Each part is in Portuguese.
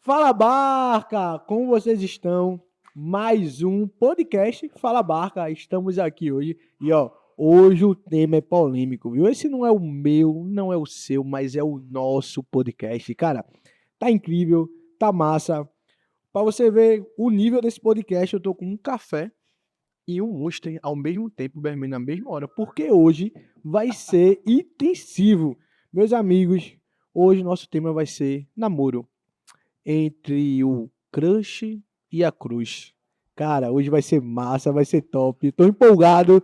Fala Barca, como vocês estão? Mais um podcast Fala Barca. Estamos aqui hoje e hoje o tema é polêmico, viu? Esse não é o meu, não é o seu, mas é o nosso podcast. Cara, tá incrível, tá massa. Pra você ver o nível desse podcast, eu tô com um café e um Monster ao mesmo tempo, bebendo na mesma hora, porque hoje vai ser intensivo. Meus amigos, hoje nosso tema vai ser namoro entre o Crush e a Cruz. Cara, hoje vai ser massa, vai ser top. Tô empolgado,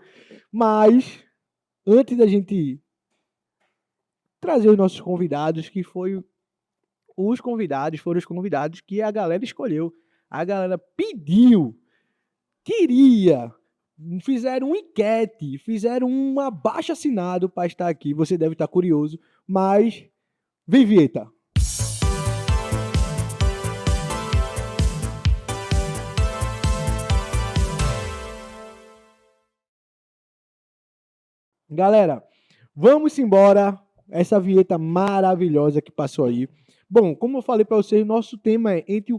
mas antes da gente trazer os nossos convidados, que foi foram os convidados que a galera escolheu. A galera pediu, queria, fizeram uma enquete, fizeram um abaixo assinado para estar aqui. Você deve estar curioso, mas vem vinheta. Galera, vamos embora. Essa vinheta maravilhosa que passou aí. Bom, como eu falei para vocês, nosso tema é entre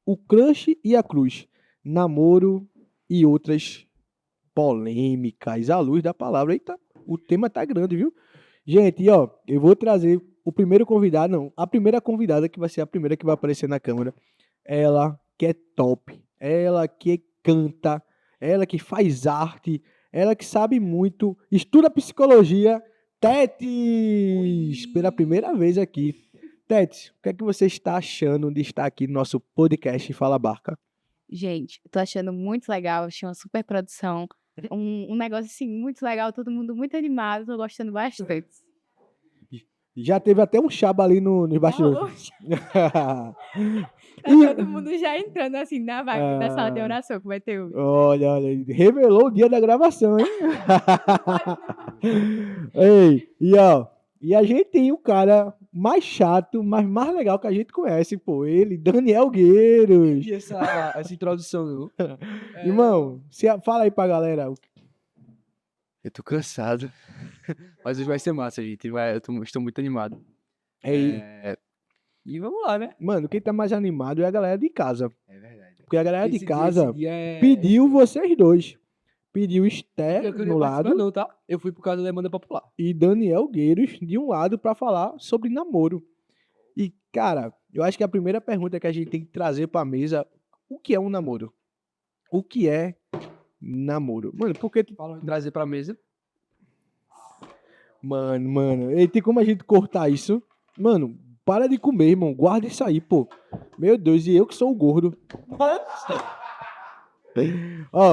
o crush e a cruz. Namoro e outras polêmicas à luz da palavra. Eita, o tema tá grande, viu? Gente, eu vou trazer o primeiro convidado, não, a primeira convidada que vai ser a primeira que vai aparecer na câmera. Ela que é top, ela que canta, ela que faz arte, ela que sabe muito, estuda psicologia. Tetes, pela primeira vez aqui. Tetes, o que é que você está achando de estar aqui no nosso podcast Fala Barca? Gente, eu tô achando muito legal, achei uma super produção, um negócio, assim, muito legal, todo mundo muito animado, tô gostando bastante. Já teve até um chaba ali nos bastidores. Tá E, todo mundo já entrando, assim, na vibe da sala de ah, oração que vai ter hoje. olha, revelou o dia da gravação, hein? Ei, e a gente tem o cara mais chato, mas mais legal que a gente conhece, pô, ele, Daniel Gueiros. E essa introdução, não? Irmão, fala aí pra galera. Eu tô cansado. Mas hoje vai ser massa, gente. Estou muito animado. Ei, E vamos lá, né? mano, quem tá mais animado é a galera de casa. É verdade. Porque a galera de Esse casa dia é... pediu vocês dois. Pediu Eu Esté queria no participar lado não, tá? Eu fui por causa da demanda popular. e Daniel Gueiros de um lado pra falar sobre namoro. E, cara, eu acho que a primeira pergunta que a gente tem que trazer pra mesa, o que é um namoro? O que é namoro? Mano, porque Trazer pra mesa. Mano, e tem como a gente cortar isso? Mano, para de comer, irmão. Guarda isso aí, pô. Meu Deus, e eu que sou o gordo.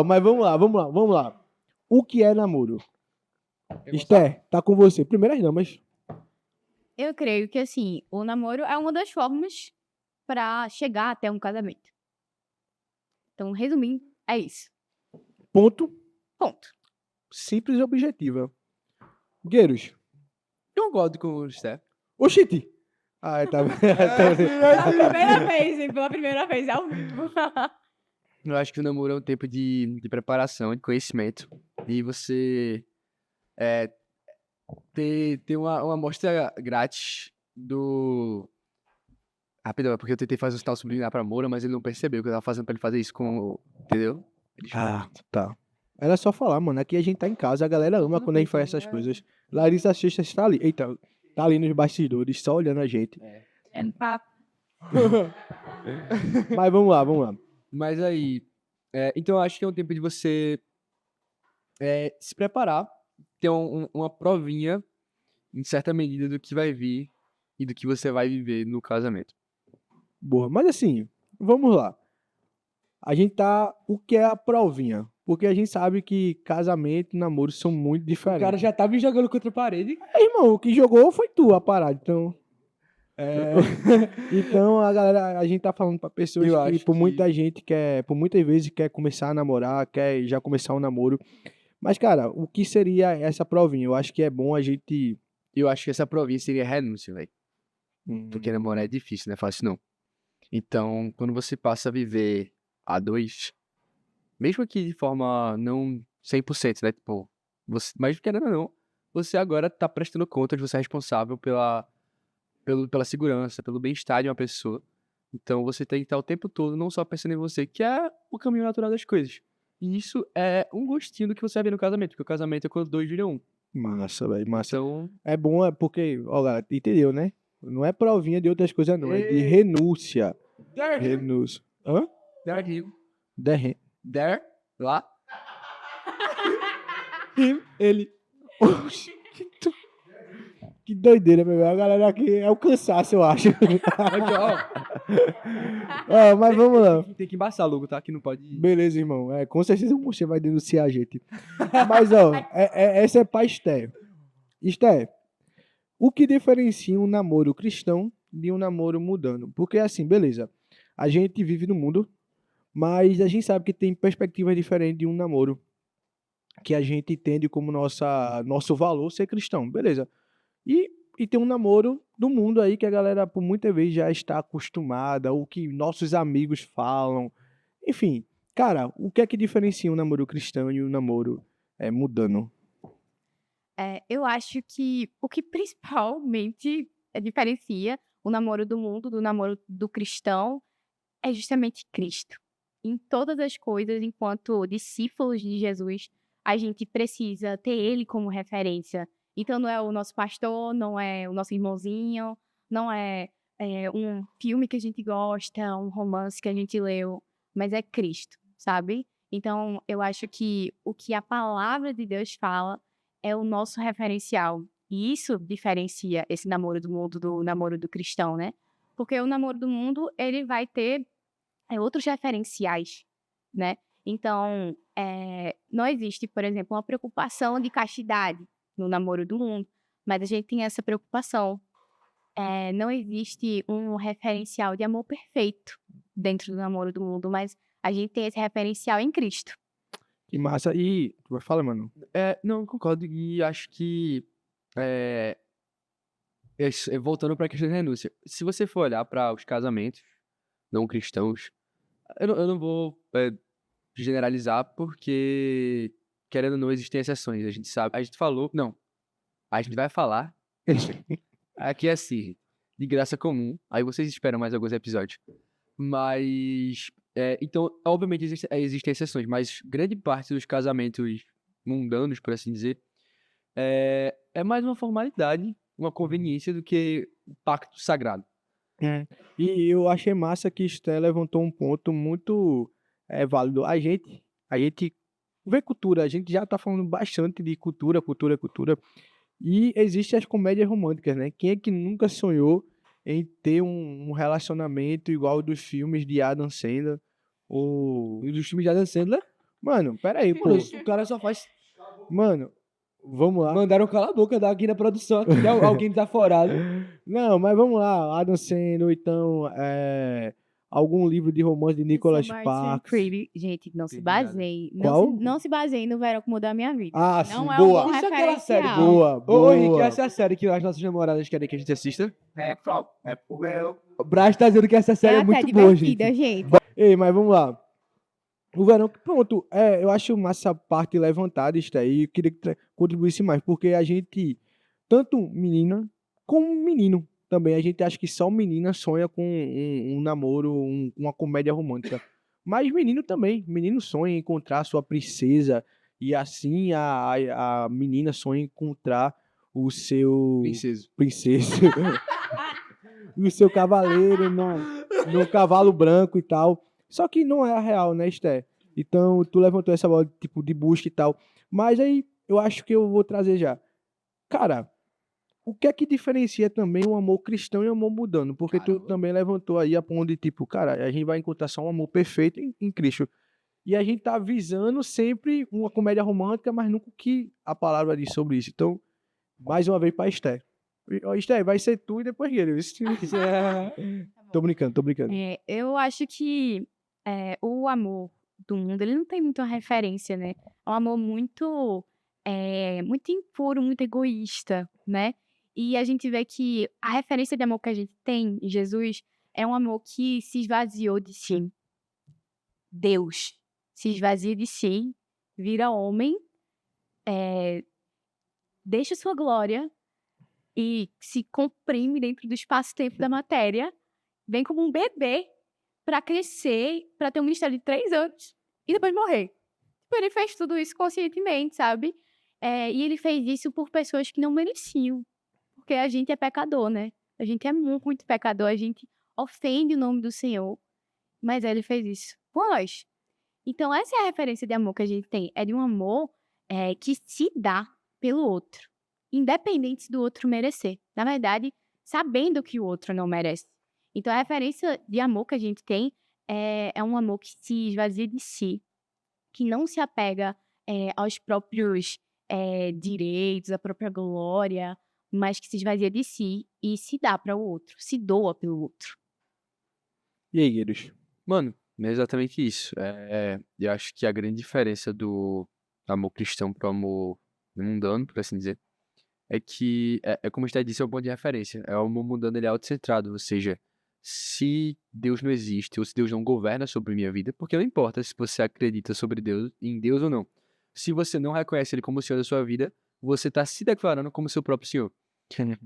Mas vamos lá. O que é namoro? Esté, tá com você. Primeiras damas. Eu creio que, assim, o namoro é uma das formas pra chegar até um casamento. Então, resumindo, é isso. Ponto. Ponto. Simples e objetiva. Gueiros. Concordo com o Steph. Oxente. Ah, tá. Pela primeira vez, ao vivo. Eu acho que o namoro é um tempo de preparação, de conhecimento. E você ter uma amostra grátis do... Rapidão, é porque eu tentei fazer um sinal subliminar pra Moura, mas ele não percebeu que eu tava fazendo pra ele fazer isso com... Entendeu? Ah, tá. Era só falar, mano. Aqui a gente tá em casa, a galera ama quando a gente faz essas coisas. Larissa Seixas está ali. Eita, tá ali nos bastidores, só olhando a gente. É no papo. Mas vamos lá. Mas aí... então eu acho que é um tempo de você se preparar, ter uma provinha, em certa medida, do que vai vir e do que você vai viver no casamento. Boa. Mas assim, vamos lá. A gente tá. O que é a provinha? Porque a gente sabe que casamento e namoro são muito O diferentes. cara já tá me jogando contra a parede. Irmão, o que jogou foi tu a parada. Então. Então a galera, a gente tá falando pra pessoas Eu que acho por que- muita gente quer, por muitas vezes quer começar a namorar, quer já começar um namoro. Mas, cara, o que seria essa provinha? Eu acho que é bom a gente. Eu acho que essa provinha seria renúncia, velho. Porque namorar é Hum, difícil, não é fácil não. Então, quando você passa a viver a dois, mesmo que de forma não 100%, né? Tipo, mas querendo ou não, você agora tá prestando conta de você é responsável pela segurança, pelo bem-estar de uma pessoa. Então você tem que estar o tempo todo não só pensando em você, que é o caminho natural das coisas. E isso é um gostinho do que você vai ver no casamento, porque o casamento é quando dois viram um. Massa, velho, massa. Então, É bom, é porque, ó, galera, entendeu, né? Não é provinha de outras coisas, não. É de Ei. renúncia. Renúncia. Hã? Derre... there, lá, Ele. Oxi, que doideira, meu irmão. A galera aqui é o cansaço, eu acho. aqui, ó. Ó, mas vamos lá. Tem que embaçar logo, tá? Que não pode. Beleza, irmão. É, com certeza você vai denunciar a gente. Mas, ó, essa é pra Esté. Esté, o que diferencia um namoro cristão de um namoro mudando? Porque, assim, beleza. A gente vive no mundo, mas a gente sabe que tem perspectivas diferentes de um namoro que a gente entende como nosso valor ser cristão. Beleza. E tem um namoro do mundo aí que a galera, por muitas vezes, já está acostumada, ou que nossos amigos falam. Enfim, cara, o que é que diferencia um namoro cristão e um namoro mudando? Eu acho que o que principalmente diferencia o namoro do mundo do namoro do cristão é justamente Cristo. Em todas as coisas, enquanto discípulos de Jesus, a gente precisa ter ele como referência. Então, não é o nosso pastor, não é o nosso irmãozinho, não é, um filme que a gente gosta, um romance que a gente leu, mas é Cristo, sabe? Então, eu acho que o que a palavra de Deus fala é o nosso referencial. E isso diferencia esse namoro do mundo do namoro do cristão, né? Porque o namoro do mundo, ele vai ter outros referenciais, né? Então, não existe, por exemplo, uma preocupação de castidade no namoro do mundo, mas a gente tem essa preocupação. Não existe um referencial de amor perfeito dentro do namoro do mundo, mas a gente tem esse referencial em Cristo. Que massa. E. Fala, mano. Não, eu concordo. E acho que. É, voltando para a questão da renúncia. Se você for olhar para os casamentos não cristãos, eu não vou generalizar, porque, querendo ou não, existem exceções. A gente sabe. A gente falou. Não. A gente vai falar. Aqui é assim, de graça comum. Aí vocês esperam mais alguns episódios. Mas. Então, obviamente, existem exceções, mas grande parte dos casamentos mundanos, por assim dizer, é mais uma formalidade, uma conveniência do que um pacto sagrado. E eu achei massa que Esté levantou um ponto muito válido. A gente vê cultura, a gente já tá falando bastante de cultura, cultura, cultura. E existem as comédias românticas, né? Quem é que nunca sonhou em ter um relacionamento igual dos filmes de Adam Sandler? Ou E dos filmes de Adam Sandler, Mano, peraí, pô. mano, o cara só faz. Mano, vamos lá. Mandaram calar a boca aqui na produção, aqui, alguém tá forado. Não, mas vamos lá. Adam Sandler, então, algum livro de romance de Nicholas Sparks. Gente, não se Entendi nada. baseie. Qual? Não se baseie no Verão que Mudou a Minha Vida. Ah, Não sim, é boa. um bom Isso é aquela série referencial. Boa, Ô, boa. Henrique, essa é a série que as nossas namoradas querem que a gente assista. O Braz tá dizendo que essa série é, até muito boa, gente. divertida, gente. Ei, mas vamos lá. O verão, pronto, eu acho massa a parte levantada isso aí, eu queria que contribuísse mais, porque a gente, tanto menina como menino também, a gente acha que só menina sonha com um namoro, uma comédia romântica. Mas menino sonha em encontrar a sua princesa, e assim a menina sonha em encontrar o seu Princeso. e o seu cavaleiro no cavalo branco e tal. Só que não é a real, né, Esté? Então, tu levantou essa bola tipo de busca e tal. Mas aí, eu acho que eu vou trazer já. Cara, o que é que diferencia também um amor cristão e um amor mudando? Porque tu Caramba. também levantou aí a ponto de tipo, cara, a gente vai encontrar só um amor perfeito em Cristo. E a gente tá visando sempre uma comédia romântica, mas nunca o que a palavra diz sobre isso. Então, mais uma vez pra Esté. Esté, vai ser tu e depois ele. Tô brincando, tô brincando. Eu acho que o amor do mundo, ele não tem muita referência, né? É um amor muito, muito impuro, muito egoísta, né? E a gente vê que a referência de amor que a gente tem em Jesus é um amor que se esvaziou de si. Deus se esvazia de si, vira homem, deixa sua glória e se comprime dentro do espaço-tempo da matéria vem como um bebê para crescer, para ter um ministério de 3 anos e depois morrer. Tipo, ele fez tudo isso conscientemente, sabe? E ele fez isso por pessoas que não mereciam. Porque a gente é pecador, né? A gente é muito pecador, a gente ofende o nome do Senhor. Mas ele fez isso por nós. Então, essa é a referência de amor que a gente tem. É de um amor que se dá pelo outro, independente do outro merecer. Na verdade, sabendo que o outro não merece. Então, a referência de amor que a gente tem é um amor que se esvazia de si, que não se apega aos próprios direitos, à própria glória, mas que se esvazia de si e se dá para o outro, se doa pelo outro. E aí, Gueiros? Mano, é exatamente isso. Eu acho que a grande diferença do amor cristão pro amor mundano, por assim dizer, é que, como a gente disse, é um ponto de referência. É o amor mundano, ele é autocentrado, ou seja, se Deus não existe ou se Deus não governa sobre minha vida, porque não importa se você acredita sobre Deus, em Deus ou não. Se você não reconhece Ele como o Senhor da sua vida, você está se declarando como seu próprio Senhor.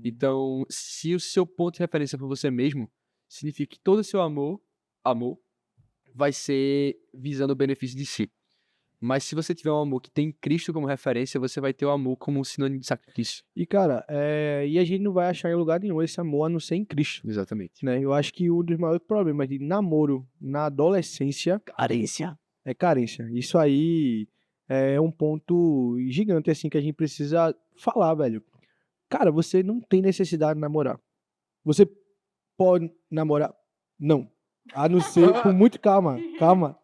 Então, se o seu ponto de referência for você mesmo, significa que todo o seu amor, vai ser visando o benefício de si. Mas se você tiver um amor que tem Cristo como referência, você vai ter o amor como um sinônimo de sacrifício. E, cara, e a gente não vai achar em lugar nenhum esse amor a não ser em Cristo, Exatamente. né? Eu acho que um dos maiores problemas de namoro na adolescência é carência. Isso aí é um ponto gigante, assim, que a gente precisa falar, velho. Cara, você não tem necessidade de namorar. Você pode namorar? Não. A não ser, com muito calma,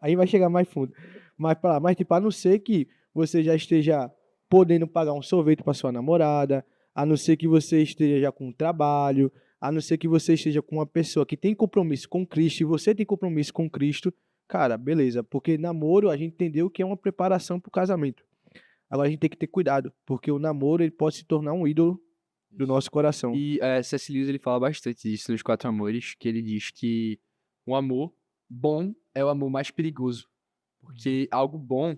aí vai chegar mais fundo. Mas tipo, a não ser que você já esteja podendo pagar um sorvete para sua namorada, a não ser que você esteja já com um trabalho, a não ser que você esteja com uma pessoa que tem compromisso com Cristo e você tem compromisso com Cristo, cara, beleza, porque namoro a gente entendeu que é uma preparação para o casamento. Agora a gente tem que ter cuidado, porque o namoro ele pode se tornar um ídolo do nosso coração. E C.S. Lewis, ele fala bastante disso nos Quatro Amores, que ele diz que o amor bom é o amor mais perigoso. Porque algo bom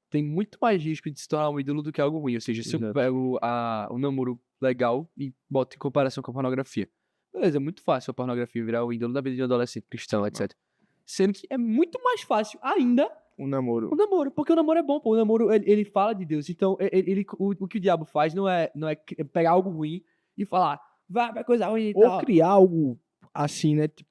tem muito mais risco de se tornar um ídolo do que algo ruim. Ou seja, se eu Exato. pego o namoro legal e boto em comparação com a pornografia. Beleza, é muito fácil a pornografia virar o ídolo da vida de um adolescente cristão, etc. Sendo que é muito mais fácil ainda O namoro. o namoro, porque o namoro é bom, pô. O namoro, ele fala de Deus. Então, o que o diabo faz não é pegar algo ruim e falar, vai coisa ruim e Ou tal. criar algo assim, né? Tipo,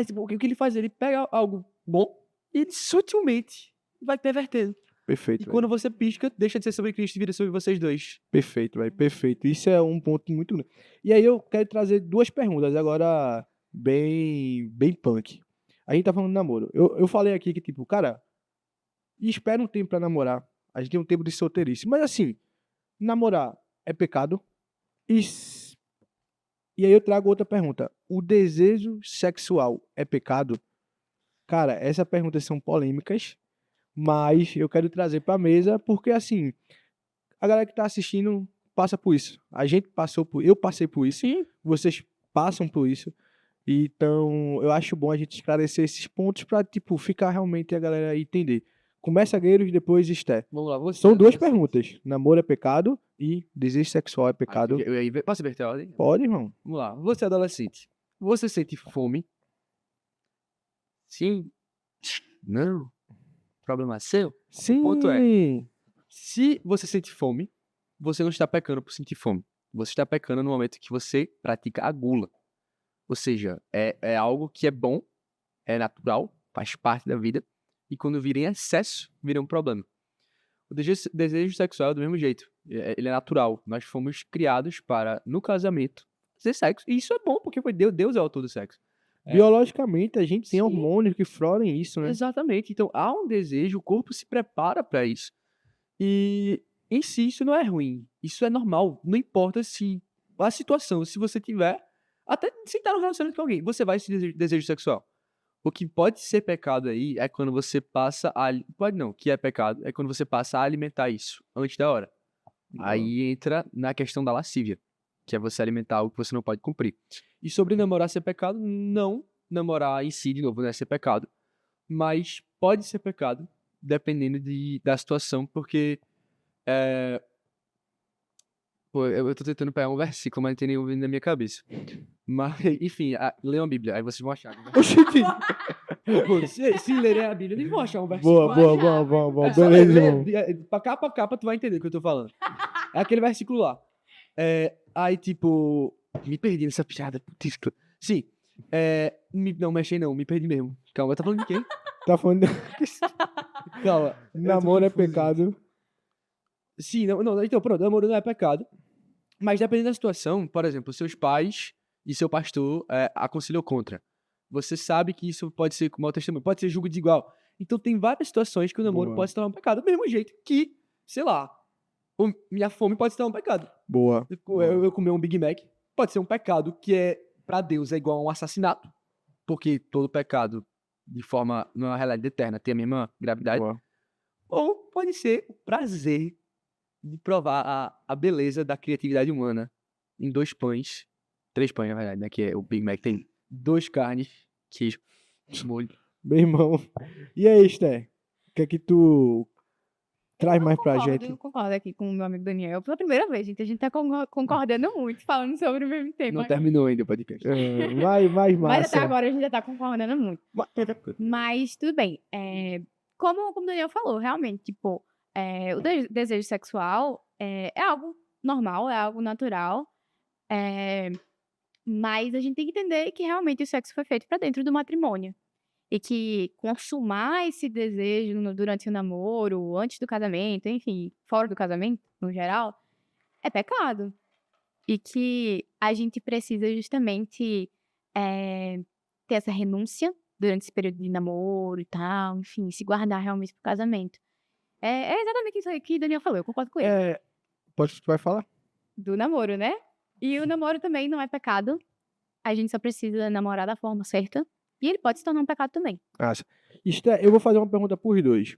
Tipo, o que ele faz? Ele pega algo bom e ele sutilmente vai pervertendo. perfeito, E velho. quando você pisca, deixa de ser sobre Cristo e vira sobre vocês dois. Perfeito, velho. Perfeito. Isso é um ponto muito grande. E aí eu quero trazer duas perguntas agora bem punk. A gente tá falando de namoro. Eu falei aqui que, tipo, cara, espera um tempo pra namorar. A gente tem um tempo de solteirice. Mas assim, namorar é pecado? E, e aí eu trago outra pergunta. O desejo sexual é pecado? Cara, essas perguntas são polêmicas, mas eu quero trazer pra mesa porque, assim, a galera que tá assistindo passa por isso. A gente passou por, eu passei por isso. Sim. Vocês passam por isso. Então, eu acho bom a gente esclarecer esses pontos pra, tipo, ficar realmente a galera entender. Começa Gueiros, depois Esté. Vamos lá, você. São duas adolescente. perguntas. Namoro é pecado e desejo sexual é pecado. Posso inverter a ordem? Pode, irmão? Vamos lá. Você é adolescente. Você sente fome? Sim. Não. Problema seu? Sim. ponto é, Se você sente fome, você não está pecando por sentir fome. Você está pecando no momento que você pratica a gula. Ou seja, é algo que é bom, é natural, faz parte da vida. E quando vira em excesso, vira um problema. O desejo sexual é do mesmo jeito. Ele é natural. Nós fomos criados para, no casamento, fazer sexo. E isso é bom, porque foi Deus é o autor do sexo. Biologicamente, a gente tem Sim. hormônios que florem isso, né? Exatamente. Então, há um desejo, o corpo se prepara para isso. E em si, isso não é ruim. Isso é normal. Não importa se a situação, se você tiver, até sem estar no relacionamento com alguém, você vai sentir desejo sexual. O que pode ser pecado aí é quando você passa a... Pode não, que é pecado, é quando você passa a alimentar isso antes da hora. Aí entra na questão da lascívia, que é você alimentar algo que você não pode cumprir. E sobre namorar ser pecado, não. Namorar em si, de novo, não é ser pecado. Mas pode ser pecado, dependendo da situação, porque Pô, eu tô tentando pegar um versículo, mas não tem nenhum vindo na minha cabeça. Mas, enfim, leiam a Bíblia, aí vocês vão achar. Né? Oxente. Pô, se lerem a Bíblia, eles vão achar um versículo. Boa. É só Beleza, ler, irmão. pra capa, tu vai entender o que eu tô falando. É aquele versículo lá. Aí, tipo, me perdi nessa piada. Putz, sim. Não, mexei não, me perdi mesmo. Calma, tá falando de quem? Tá falando. Calma. Namoro é pecado. Sim, não, então, pronto, namoro não é pecado. Mas dependendo da situação, por exemplo, seus pais e seu pastor aconselham contra. Você sabe que isso pode ser mau testemunho, pode ser julgo de igual. Então tem várias situações que o namoro Boa. pode se tornar um pecado. Do mesmo jeito que, sei lá, minha fome pode se tornar um pecado. Boa. Eu comer um Big Mac pode ser um pecado que pra Deus é igual a um assassinato. Porque todo pecado, de forma, numa realidade eterna, tem a mesma gravidade. Boa. Ou pode ser o prazer de provar a beleza da criatividade humana em 2 pães, 3 pães, na verdade, né? Que o Big Mac tem 2 carnes, queijo, molho. Meu irmão. E aí, Esther? O que é que tu traz mais pra gente? Eu concordo aqui com o meu amigo Daniel. Pela primeira vez, gente, a gente tá concordando muito, falando sobre o mesmo tema. Não terminou ainda o podcast. Mais Mas massa. até agora a gente já tá concordando muito. Mas tudo bem. Como o Daniel falou, realmente, tipo, o desejo sexual é algo normal, é algo natural. Mas a gente tem que entender que realmente o sexo foi feito pra dentro do matrimônio. E que consumar esse desejo durante o namoro, antes do casamento, enfim, fora do casamento, no geral, é pecado. E que a gente precisa justamente ter essa renúncia durante esse período de namoro e tal, enfim, se guardar realmente pro casamento. É exatamente isso aí que o Daniel falou, eu concordo com ele. Tu vai falar? Do namoro, né? E o namoro também não é pecado. A gente só precisa namorar da forma certa. E ele pode se tornar um pecado também. Massa. Esther, eu vou fazer uma pergunta pros dois.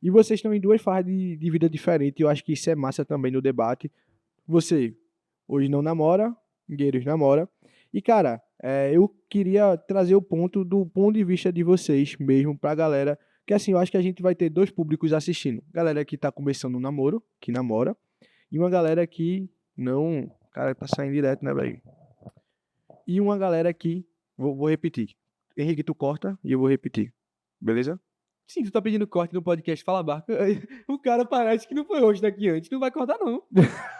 E vocês estão em duas fases de vida diferentes. Eu acho que isso é massa também no debate. Você hoje não namora, Gueiros namora. E, cara, eu queria trazer o ponto do ponto de vista de vocês mesmo pra galera. Que assim, eu acho que a gente vai ter 2 públicos assistindo. Galera que tá começando um namoro, que namora. E uma galera que não... Cara, tá saindo direto, né, velho? E uma galera que... Vou repetir. Henrique, tu corta e eu vou repetir. Beleza? Sim, tu tá pedindo corte no podcast Fala Barca. O cara parece que não foi hoje daqui antes. Não vai cortar, não.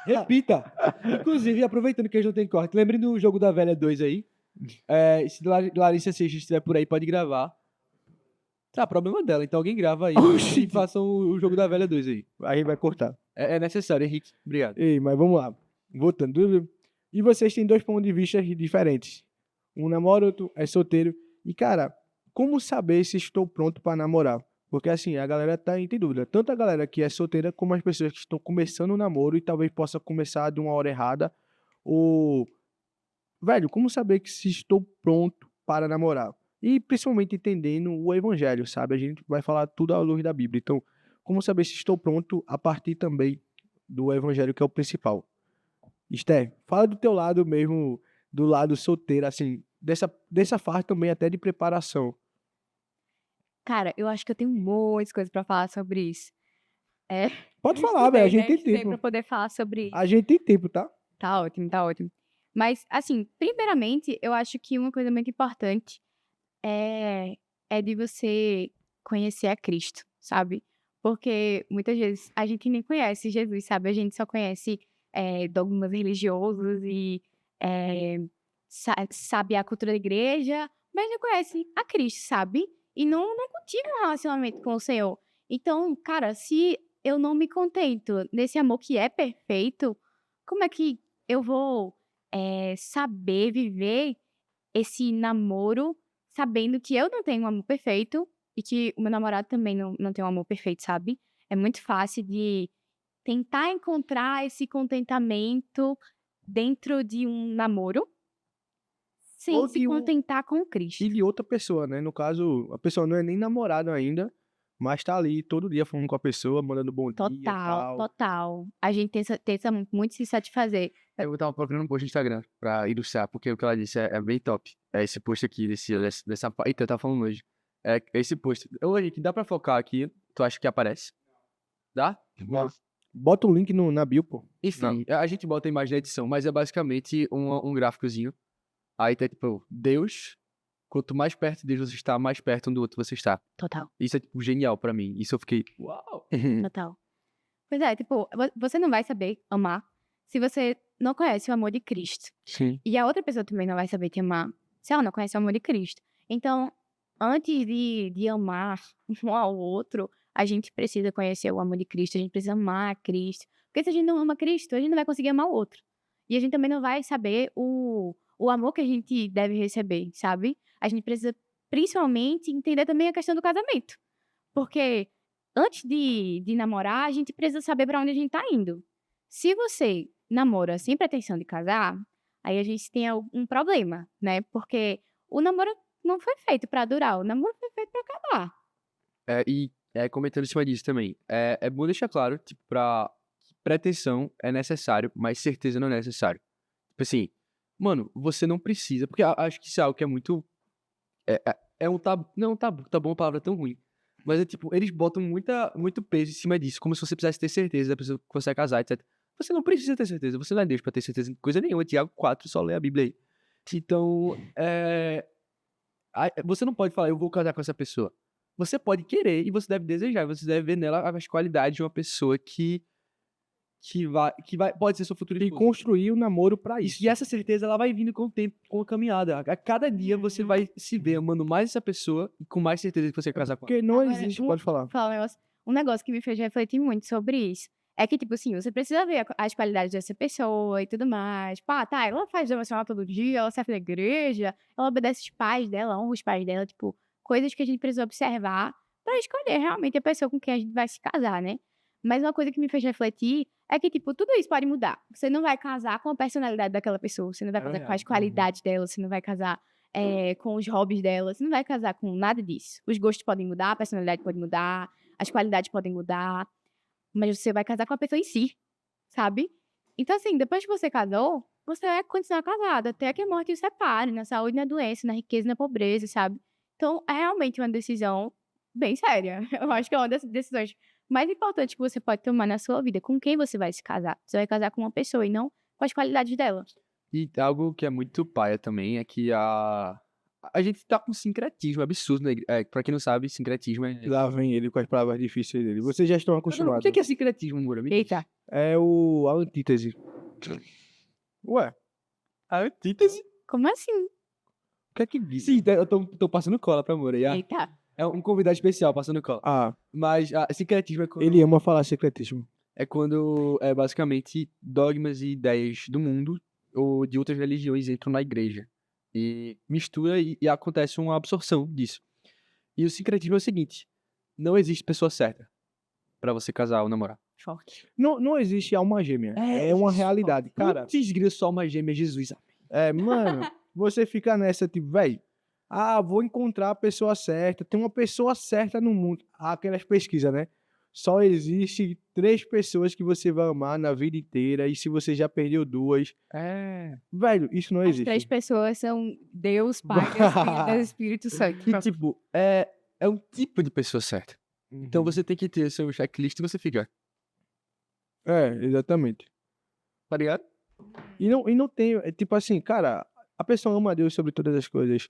Repita. Inclusive, aproveitando que a gente não tem corte, lembrem do Jogo da Velha 2 aí. Se Larissa Seixas estiver por aí, pode gravar. Tá, problema dela. Então alguém grava aí Oxi. e façam o Jogo da Velha 2 aí. Aí vai cortar. É necessário, Henrique. Obrigado. Ei, mas vamos lá. Voltando. E vocês têm 2 pontos de vista diferentes. Um namora, outro é solteiro. E, cara, como saber se estou pronto para namorar? Porque, assim, a galera tá em dúvida. Tanto a galera que é solteira, como as pessoas que estão começando o namoro e talvez possa começar de uma hora errada. Ou... Velho, como saber que se estou pronto para namorar? E, principalmente, entendendo o evangelho, sabe? A gente vai falar tudo à luz da Bíblia. Então, como saber se estou pronto a partir também do evangelho, que é o principal? Esther, fala do teu lado mesmo, do lado solteiro, assim, dessa fase também até de preparação. Cara, eu acho que eu tenho muitas coisas pra falar sobre isso. Pode Eu falar, velho, a estudei, gente tem estudei tempo. pra poder falar sobre isso. A gente tem tempo, tá? Tá ótimo, tá ótimo. Mas, assim, primeiramente, eu acho que uma coisa muito importante é de você conhecer a Cristo, sabe? Porque muitas vezes a gente nem conhece Jesus, sabe? A gente só conhece dogmas religiosos e sabe a cultura da igreja, mas não conhece a Cristo, sabe? E não cultiva um relacionamento com o Senhor. Então, cara, se eu não me contento nesse amor que é perfeito, como é que eu vou saber viver esse namoro sabendo que eu não tenho um amor perfeito e que o meu namorado também não tem um amor perfeito, sabe? É muito fácil de tentar encontrar esse contentamento dentro de um namoro sem Ou se de contentar com Cristo. E de outra pessoa, né? No caso, a pessoa não é nem namorado ainda, mas tá ali todo dia falando com a pessoa, mandando bom dia e tal. Total. A gente tenta muito se satisfazer. Eu tava procurando um post no Instagram pra ilustrar, porque o que ela disse é bem top. É esse post aqui, dessa... Eita, eu tava falando hoje. É esse post. Ô, Henrique, dá pra focar aqui? Tu acha que aparece? Dá? Bota o link na bio, pô. Enfim, a gente bota a imagem na edição, mas é basicamente um gráficozinho. Aí tá tipo, Deus, quanto mais perto de Deus você está, mais perto um do outro você está. Total, Isso é tipo genial pra mim. Isso eu fiquei, uau! total. Pois é, tipo, você não vai saber amar se você não conhece o amor de Cristo. Sim. E a outra pessoa também não vai saber te amar se ela não conhece o amor de Cristo. Então, antes de amar um ao outro, a gente precisa conhecer o amor de Cristo, a gente precisa amar a Cristo. Porque se a gente não ama Cristo, a gente não vai conseguir amar o outro. E a gente também não vai saber o amor que a gente deve receber, sabe? A gente precisa, principalmente, entender também a questão do casamento. Porque antes de namorar, a gente precisa saber pra onde a gente tá indo. Se você namora sem pretensão de casar, aí a gente tem um problema, né? Porque o namoro não foi feito pra durar, o namoro foi feito pra acabar. Comentando em cima disso também, é bom deixar claro, tipo, que pretensão é necessário, mas certeza não é necessário. Tipo assim, mano, você não precisa, porque acho que isso é algo que é muito, é um tabu, não, tabu é uma palavra tão ruim, mas é tipo, eles botam muito peso em cima disso, como se você precisasse ter certeza da pessoa que você vai casar, etc. Você não precisa ter certeza, você não é Deus pra ter certeza de coisa nenhuma, Tiago 4, só lê a Bíblia aí. Então, você não pode falar, eu vou casar com essa pessoa. Você pode querer e você deve desejar. Você deve ver nela as qualidades de uma pessoa que pode ser sua futura E esposa. construir o namoro pra isso. E essa certeza, ela vai vindo com o tempo, com a caminhada. A cada dia você vai se ver amando mais essa pessoa e com mais certeza que você vai casar com ela. Porque não Agora, existe, pode falar. Vou falar um negócio que me fez refletir muito sobre isso. É que, tipo assim, você precisa ver as qualidades dessa pessoa e tudo mais. Tipo, tá, ela faz devocional todo dia, ela serve na igreja, ela obedece os pais dela, honra os pais dela, tipo, coisas que a gente precisa observar pra escolher realmente a pessoa com quem a gente vai se casar, né? Mas uma coisa que me fez refletir é que, tipo, tudo isso pode mudar. Você não vai casar com a personalidade daquela pessoa, você não vai casar com as qualidades dela, você não vai casar com os hobbies dela, você não vai casar com nada disso. Os gostos podem mudar, a personalidade pode mudar, as qualidades podem mudar, mas você vai casar com a pessoa em si, sabe? Então, assim, depois que você casou, você vai continuar casado, até que a morte os separe, na saúde, na doença, na riqueza, na pobreza, sabe? Então, é realmente uma decisão bem séria. Eu acho que é uma das decisões mais importantes que você pode tomar na sua vida. Com quem você vai se casar? Você vai casar com uma pessoa e não com as qualidades dela. E algo que é muito paia também é que a gente tá com um sincretismo absurdo, né? Pra quem não sabe, sincretismo é... Lá vem ele com as palavras difíceis dele. Vocês já estão O acostumados. que é sincretismo, Moura? Me diz. Eita. É a antítese. Ué, A antítese? Como assim? o que é que diz? Sim, eu tô passando cola pra Moura. Eita. É um convidado especial passando cola. Ah, Mas sincretismo é quando... ele ama falar secretismo. É quando basicamente dogmas e ideias do mundo ou de outras religiões entram na igreja e mistura e acontece uma absorção disso. E o sincretismo é o seguinte: não existe pessoa certa pra você casar ou namorar. Forte. Não existe alma gêmea. É uma realidade. Cara, Putz, grila, só uma gêmea, Jesus. mano, você fica nessa, tipo, velho, vou encontrar a pessoa certa. Tem uma pessoa certa no mundo. Aquelas pesquisas, né? Só existe 3 pessoas que você vai amar na vida inteira. E se você já perdeu 2, velho, isso não As existe. 3 pessoas são Deus, Pai, Deus, Filho, Deus, Espírito Santo. E tipo, é um tipo de pessoa certa. Então você tem que ter seu checklist e você fica, Exatamente. tá ligado? E não tem, tipo assim, cara, a pessoa ama a Deus sobre todas as coisas.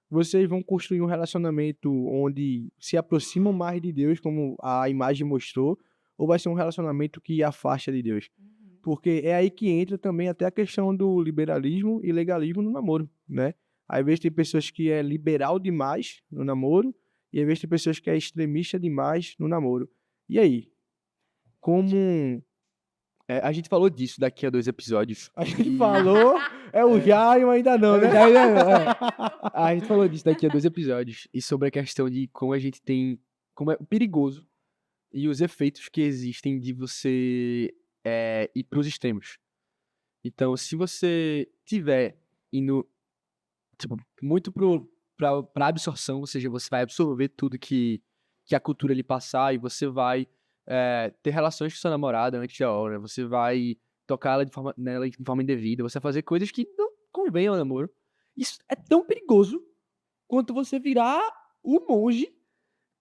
Vocês vão construir um relacionamento onde se aproximam mais de Deus, como a imagem mostrou, ou vai ser um relacionamento que afasta de Deus? Porque é aí que entra também até a questão do liberalismo e legalismo no namoro, né? Às vezes tem pessoas que é liberal demais no namoro, e às vezes tem pessoas que é extremista demais no namoro. E aí? Como A gente falou disso daqui a 2 episódios. a gente falou, o Jaime ainda não, né? A gente falou disso daqui a 2 episódios. E sobre a questão de como a gente tem. Como é perigoso. E os efeitos que existem de você ir pros extremos. Então, se você tiver indo tipo, muito pra absorção, ou seja, você vai absorver tudo que a cultura lhe passar e você vai ter relações com sua namorada antes da hora, você vai tocar nela de forma indevida, você vai fazer coisas que não convêm ao namoro. Isso é tão perigoso quanto você virar um monge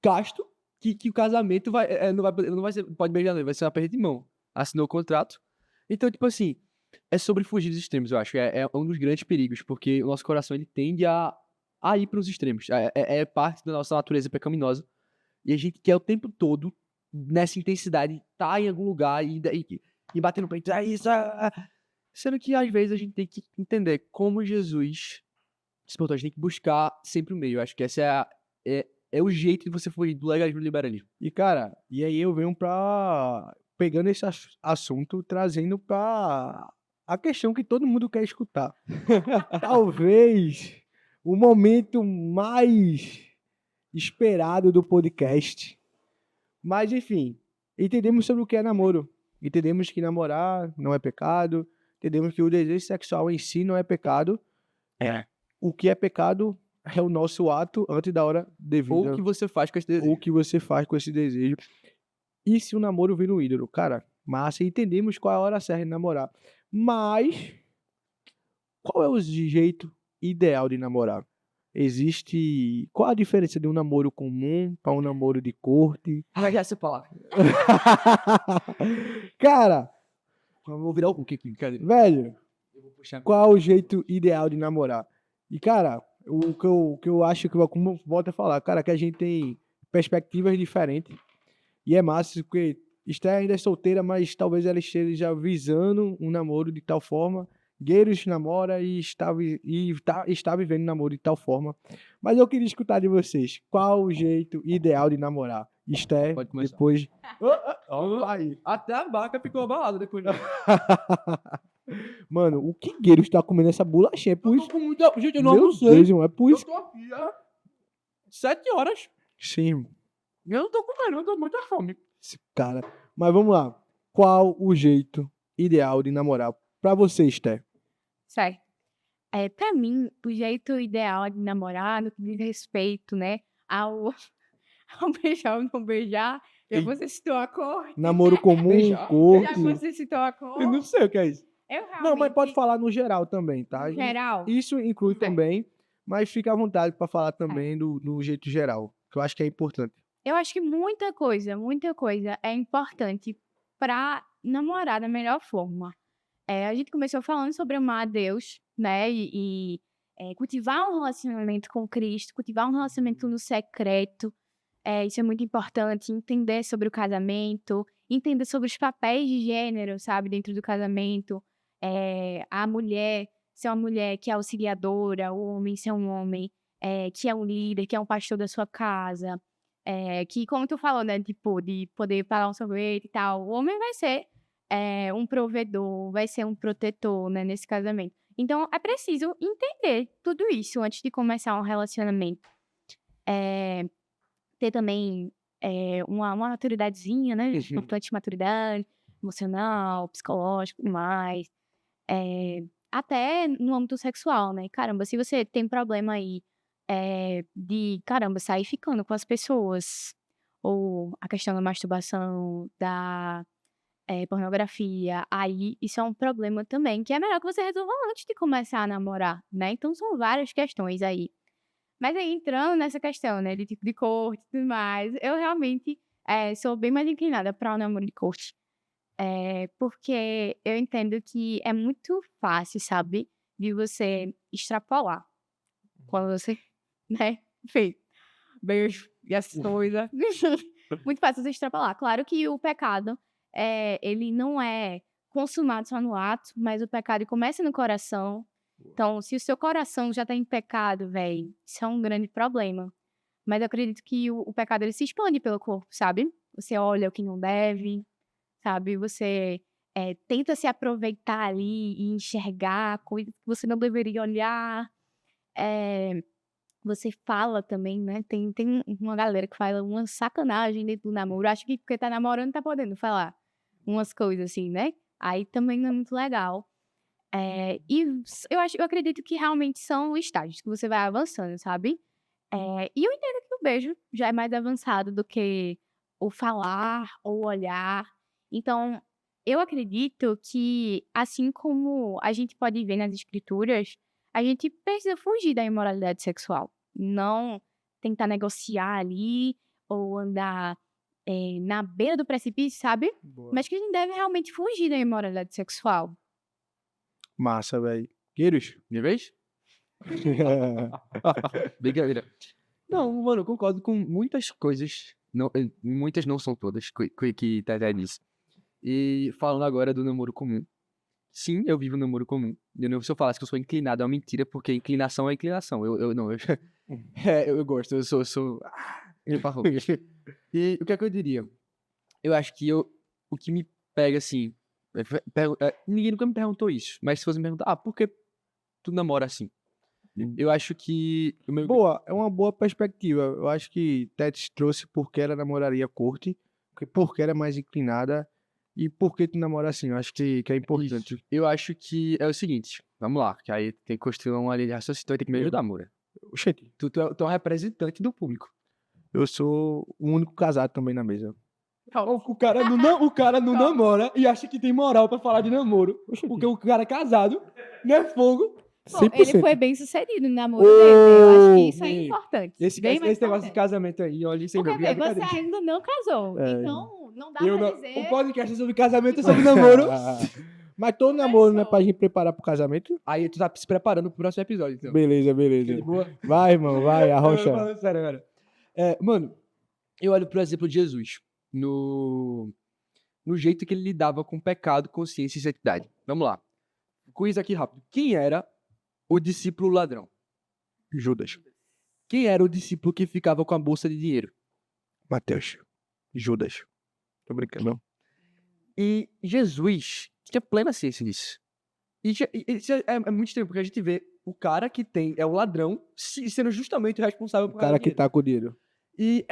casto que o casamento não vai ser, pode beijar, não, vai ser uma perda de mão. assinou o contrato. Então, tipo assim, é sobre fugir dos extremos, eu acho. É um dos grandes perigos, porque o nosso coração ele tende a ir para os extremos. É parte da nossa natureza pecaminosa. E a gente quer o tempo todo, nessa intensidade, tá em algum lugar e bater no peito. Isso. Sendo que às vezes a gente tem que entender como Jesus se portou. A gente tem que buscar sempre o meio. Eu acho que essa é o jeito de você fugir do legalismo e do liberalismo. E, cara, e aí eu venho pegando esse assunto, trazendo pra a questão que todo mundo quer escutar. Talvez o momento mais esperado do podcast. Mas, enfim, entendemos sobre o que é namoro. Entendemos que namorar não é pecado. Entendemos que o desejo sexual em si não é pecado. O que é pecado é o nosso ato antes da hora devida. Ou o que você faz com esse desejo. O que você faz com esse desejo. E se o namoro vira um ídolo? Cara, massa, entendemos qual é a hora certa de namorar. Mas, qual é o jeito ideal de namorar? Existe... Qual a diferença de um namoro comum para um namoro de corte? Ah, já essa palavra. Cara, Eu vou virar o quê? Cadê? velho, Eu vou puxar. qual é o jeito ideal de namorar? E, cara, o que eu acho que, como eu volto a falar, cara, que a gente tem perspectivas diferentes. E é massa, porque Esther ainda é solteira, mas talvez ela esteja visando um namoro de tal forma. Gueiros namora e está vivendo namoro de tal forma. Mas eu queria escutar de vocês. Qual o jeito ideal de namorar? Esther, Pode começar. depois... Aí. Até a vaca ficou abalada depois. Mano, o que Gueiros tá comendo essa bolachinha? É por isso... com muita... Gente, eu não Meu almocei. Deus, irmão, é por isso... tô aqui há 7 horas. Sim, Eu não tô comendo, eu tô com muita fome. esse cara. Mas vamos lá. Qual o jeito ideal de namorar pra você, Esther? Certo. Pra mim, o jeito ideal de namorar, no que diz respeito, né, ao, ao beijar ou não beijar, já Ei. você citou a cor. Namoro comum, Beijar? Já corte... você citou a cor. Eu não sei o que é isso. Eu Não, realmente, mas pode falar no geral também, tá? em geral, Isso inclui Bem. também, mas fica à vontade para falar também do jeito geral, que eu acho que é importante. eu acho que muita coisa é importante pra namorar da melhor forma. A gente começou falando sobre amar a Deus, né? Cultivar um relacionamento com Cristo, cultivar um relacionamento no secreto. Isso é muito importante. Entender sobre o casamento, entender sobre os papéis de gênero, sabe, dentro do casamento. A mulher ser uma mulher que é auxiliadora, o homem ser um homem que é um líder, que é um pastor da sua casa. Que, como tu falou, né, tipo, de poder pagar um sorvete e tal, o homem vai ser um provedor, vai ser um protetor, né, nesse casamento. Então, é preciso entender tudo isso antes de começar um relacionamento. Ter também uma maturidadezinha, né? Importante maturidade emocional, psicológica e mais. Até no âmbito sexual, né? Caramba, se você tem problema aí de, caramba, sair ficando com as pessoas, ou a questão da masturbação, da pornografia, aí isso é um problema também, que é melhor que você resolva antes de começar a namorar, né? Então são várias questões aí. Mas aí entrando nessa questão, né, de tipo de corte e tudo mais, eu realmente sou bem mais inclinada para o namoro de corte. Porque eu entendo que é muito fácil, sabe, de você extrapolar. Quando você, né, enfim, beijo e as coisas. Muito fácil você extrapolar. Claro que o pecado, ele não é consumado só no ato, mas o pecado começa no coração. Então, se o seu coração já tá em pecado, velho, isso é um grande problema. Mas eu acredito que o pecado, ele se expande pelo corpo, sabe? Você olha o que não deve, sabe? Você tenta se aproveitar ali e enxergar coisas que você não deveria olhar. Você fala também, né? Tem uma galera que fala uma sacanagem dentro do namoro. Acho que porque tá namorando tá podendo falar umas coisas assim, né? Aí também não é muito legal. Eu acredito que realmente são estágios que você vai avançando, sabe? E eu entendo que o beijo já é mais avançado do que o falar ou o olhar. Então, eu acredito que, assim como a gente pode ver nas escrituras, a gente precisa fugir da imoralidade sexual. Não tentar negociar ali ou andar na beira do precipício, sabe? Boa. Mas que a gente deve realmente fugir da imoralidade sexual. Massa, velho. Queiros? Minha vez? Brincadeira. Não, mano, eu concordo com muitas coisas. Não, muitas não são todas que Tete disse. E falando agora do namoro comum. Sim, eu vivo um namoro comum. Se eu falasse que eu sou inclinado, é uma mentira, porque inclinação é inclinação. Eu não, eu gosto, eu sou. Ele falou. E o que é que eu diria? Eu acho que o que me pega assim. Ninguém nunca me perguntou isso, mas se fosse me perguntar, por que tu namora assim? Eu acho que o meu. Boa, é uma boa perspectiva. Eu acho que Tets trouxe porque ela namoraria curte, porque era mais inclinada e porque tu namora assim. Eu acho que é importante. Isso. Eu acho que é o seguinte, vamos lá, que aí tem que construir uma linha de raciocínio, então tem que me ajudar, Moura. Oxente, Tu é um representante do público. eu sou o único casado também na mesa. O cara não namora e acha que tem moral pra falar de namoro. Oxente, Porque o cara é casado, não é fogo. Bom, 100%. ele foi bem sucedido no namoro dele. Eu acho que isso é Ei, importante. Esse bem mais negócio de importante. casamento aí, olha isso aí. Porque, não, vê, você brincadeira. ainda não casou. É. Então, não dá Eu pra não- dizer... O podcast é sobre casamento, é sobre namoro. Mas todo namoro não é Começou. pra gente preparar pro casamento? Aí tu tá se preparando pro próximo episódio, então. Beleza, De beleza. boa? Vai, irmão, vai, arrocha. Falando sério agora. Mano, eu olho pro exemplo de Jesus. No jeito que ele lidava com pecado, consciência e santidade. Vamos lá. Quiz aqui rápido. Quem era o discípulo ladrão? Judas. Quem era o discípulo que ficava com a bolsa de dinheiro? Mateus. Judas. Tô brincando, não. E Jesus tinha plena ciência disso. E isso é muito estranho, porque a gente vê o cara que é o ladrão sendo justamente o responsável O por cara que tá com o dinheiro. E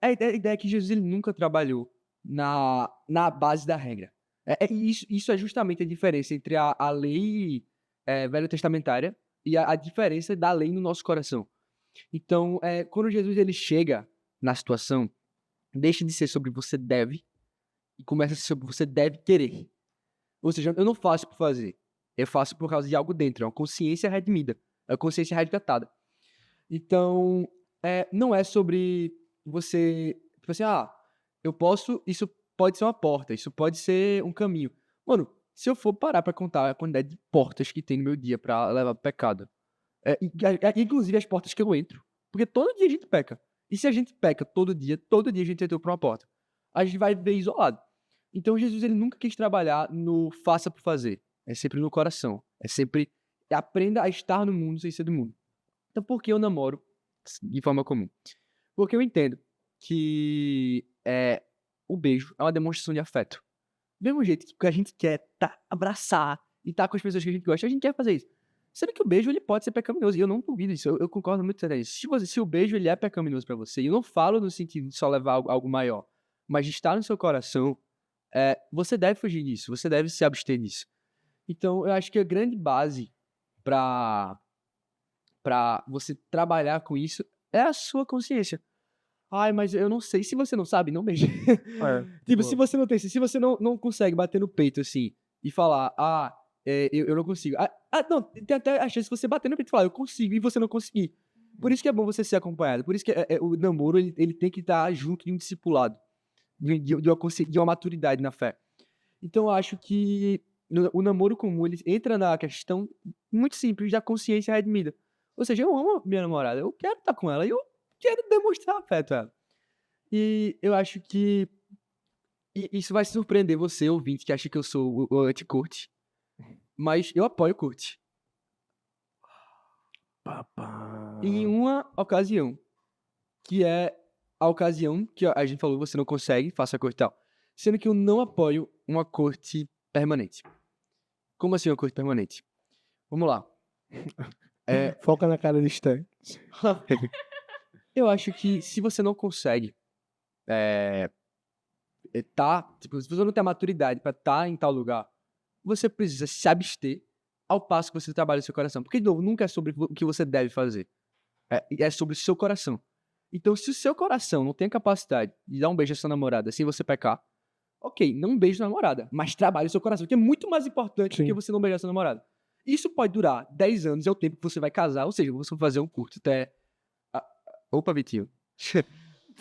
a ideia é que Jesus ele nunca trabalhou na base da regra. Isso é justamente a diferença entre a lei velho testamentária e a diferença da lei no nosso coração. Então, quando Jesus ele chega na situação, deixa de ser sobre você deve e começa a ser sobre você deve querer. Ou seja, eu não faço por fazer. Eu faço por causa de algo dentro. É uma consciência redimida. É uma consciência resgatada. Então, não é sobre você... Tipo assim, eu posso... Isso pode ser uma porta. Isso pode ser um caminho. Mano, se eu for parar pra contar a quantidade de portas que tem no meu dia pra levar pro pecado, inclusive as portas que eu entro. Porque todo dia a gente peca. E se a gente peca todo dia a gente entrou por uma porta. A gente vai viver isolado. Então Jesus ele nunca quis trabalhar no faça por fazer. É sempre no coração. É sempre aprenda a estar no mundo sem ser do mundo. Então por que eu namoro de forma comum? Porque eu entendo que o beijo é uma demonstração de afeto. Do mesmo jeito que a gente quer abraçar e estar com as pessoas que a gente gosta, a gente quer fazer isso. Sendo que o beijo ele pode ser pecaminoso, e eu não duvido disso, eu concordo muito com isso. Se o beijo ele é pecaminoso pra você, e eu não falo no sentido de só levar algo maior, mas de estar no seu coração, você deve fugir disso, você deve se abster disso. Então, eu acho que a grande base pra você trabalhar com isso é a sua consciência. Ai, mas eu não sei. Se você não sabe, não beije. Tipo, se você não tem, se você não consegue bater no peito assim e falar, eu não consigo. Não, tem até a chance de você bater no peito e falar, eu consigo, e você não conseguir. Por isso que é bom você ser acompanhado. Por isso que o namoro ele tem que estar junto de um discipulado, de uma maturidade na fé. Então eu acho que o namoro comum ele entra na questão muito simples da consciência redimida. Ou seja, eu amo minha namorada, eu quero estar com ela, eu quero demonstrar afeto a ela. E eu acho que isso vai surpreender você, ouvinte, que acha que eu sou o anti-curte. Mas eu apoio o curte. Em uma ocasião, que é a ocasião que a gente falou, você não consegue, faça a corte e tal. Sendo que eu não apoio uma corte permanente. Como assim uma corte permanente? Vamos lá. Foca na cara de Stan. Eu acho que se você não consegue tipo, se você não tem a maturidade pra estar em tal lugar, você precisa se abster ao passo que você trabalha o seu coração. Porque, de novo, nunca é sobre o que você deve fazer. É sobre o seu coração. Então, se o seu coração não tem a capacidade de dar um beijo à sua namorada sem você pecar, ok, não beije a namorada, mas trabalhe o seu coração, que é muito mais importante do que você não beijar a sua namorada. Isso pode durar 10 anos, é o tempo que você vai casar, ou seja, você vai fazer um curto até... Opa, Vitinho.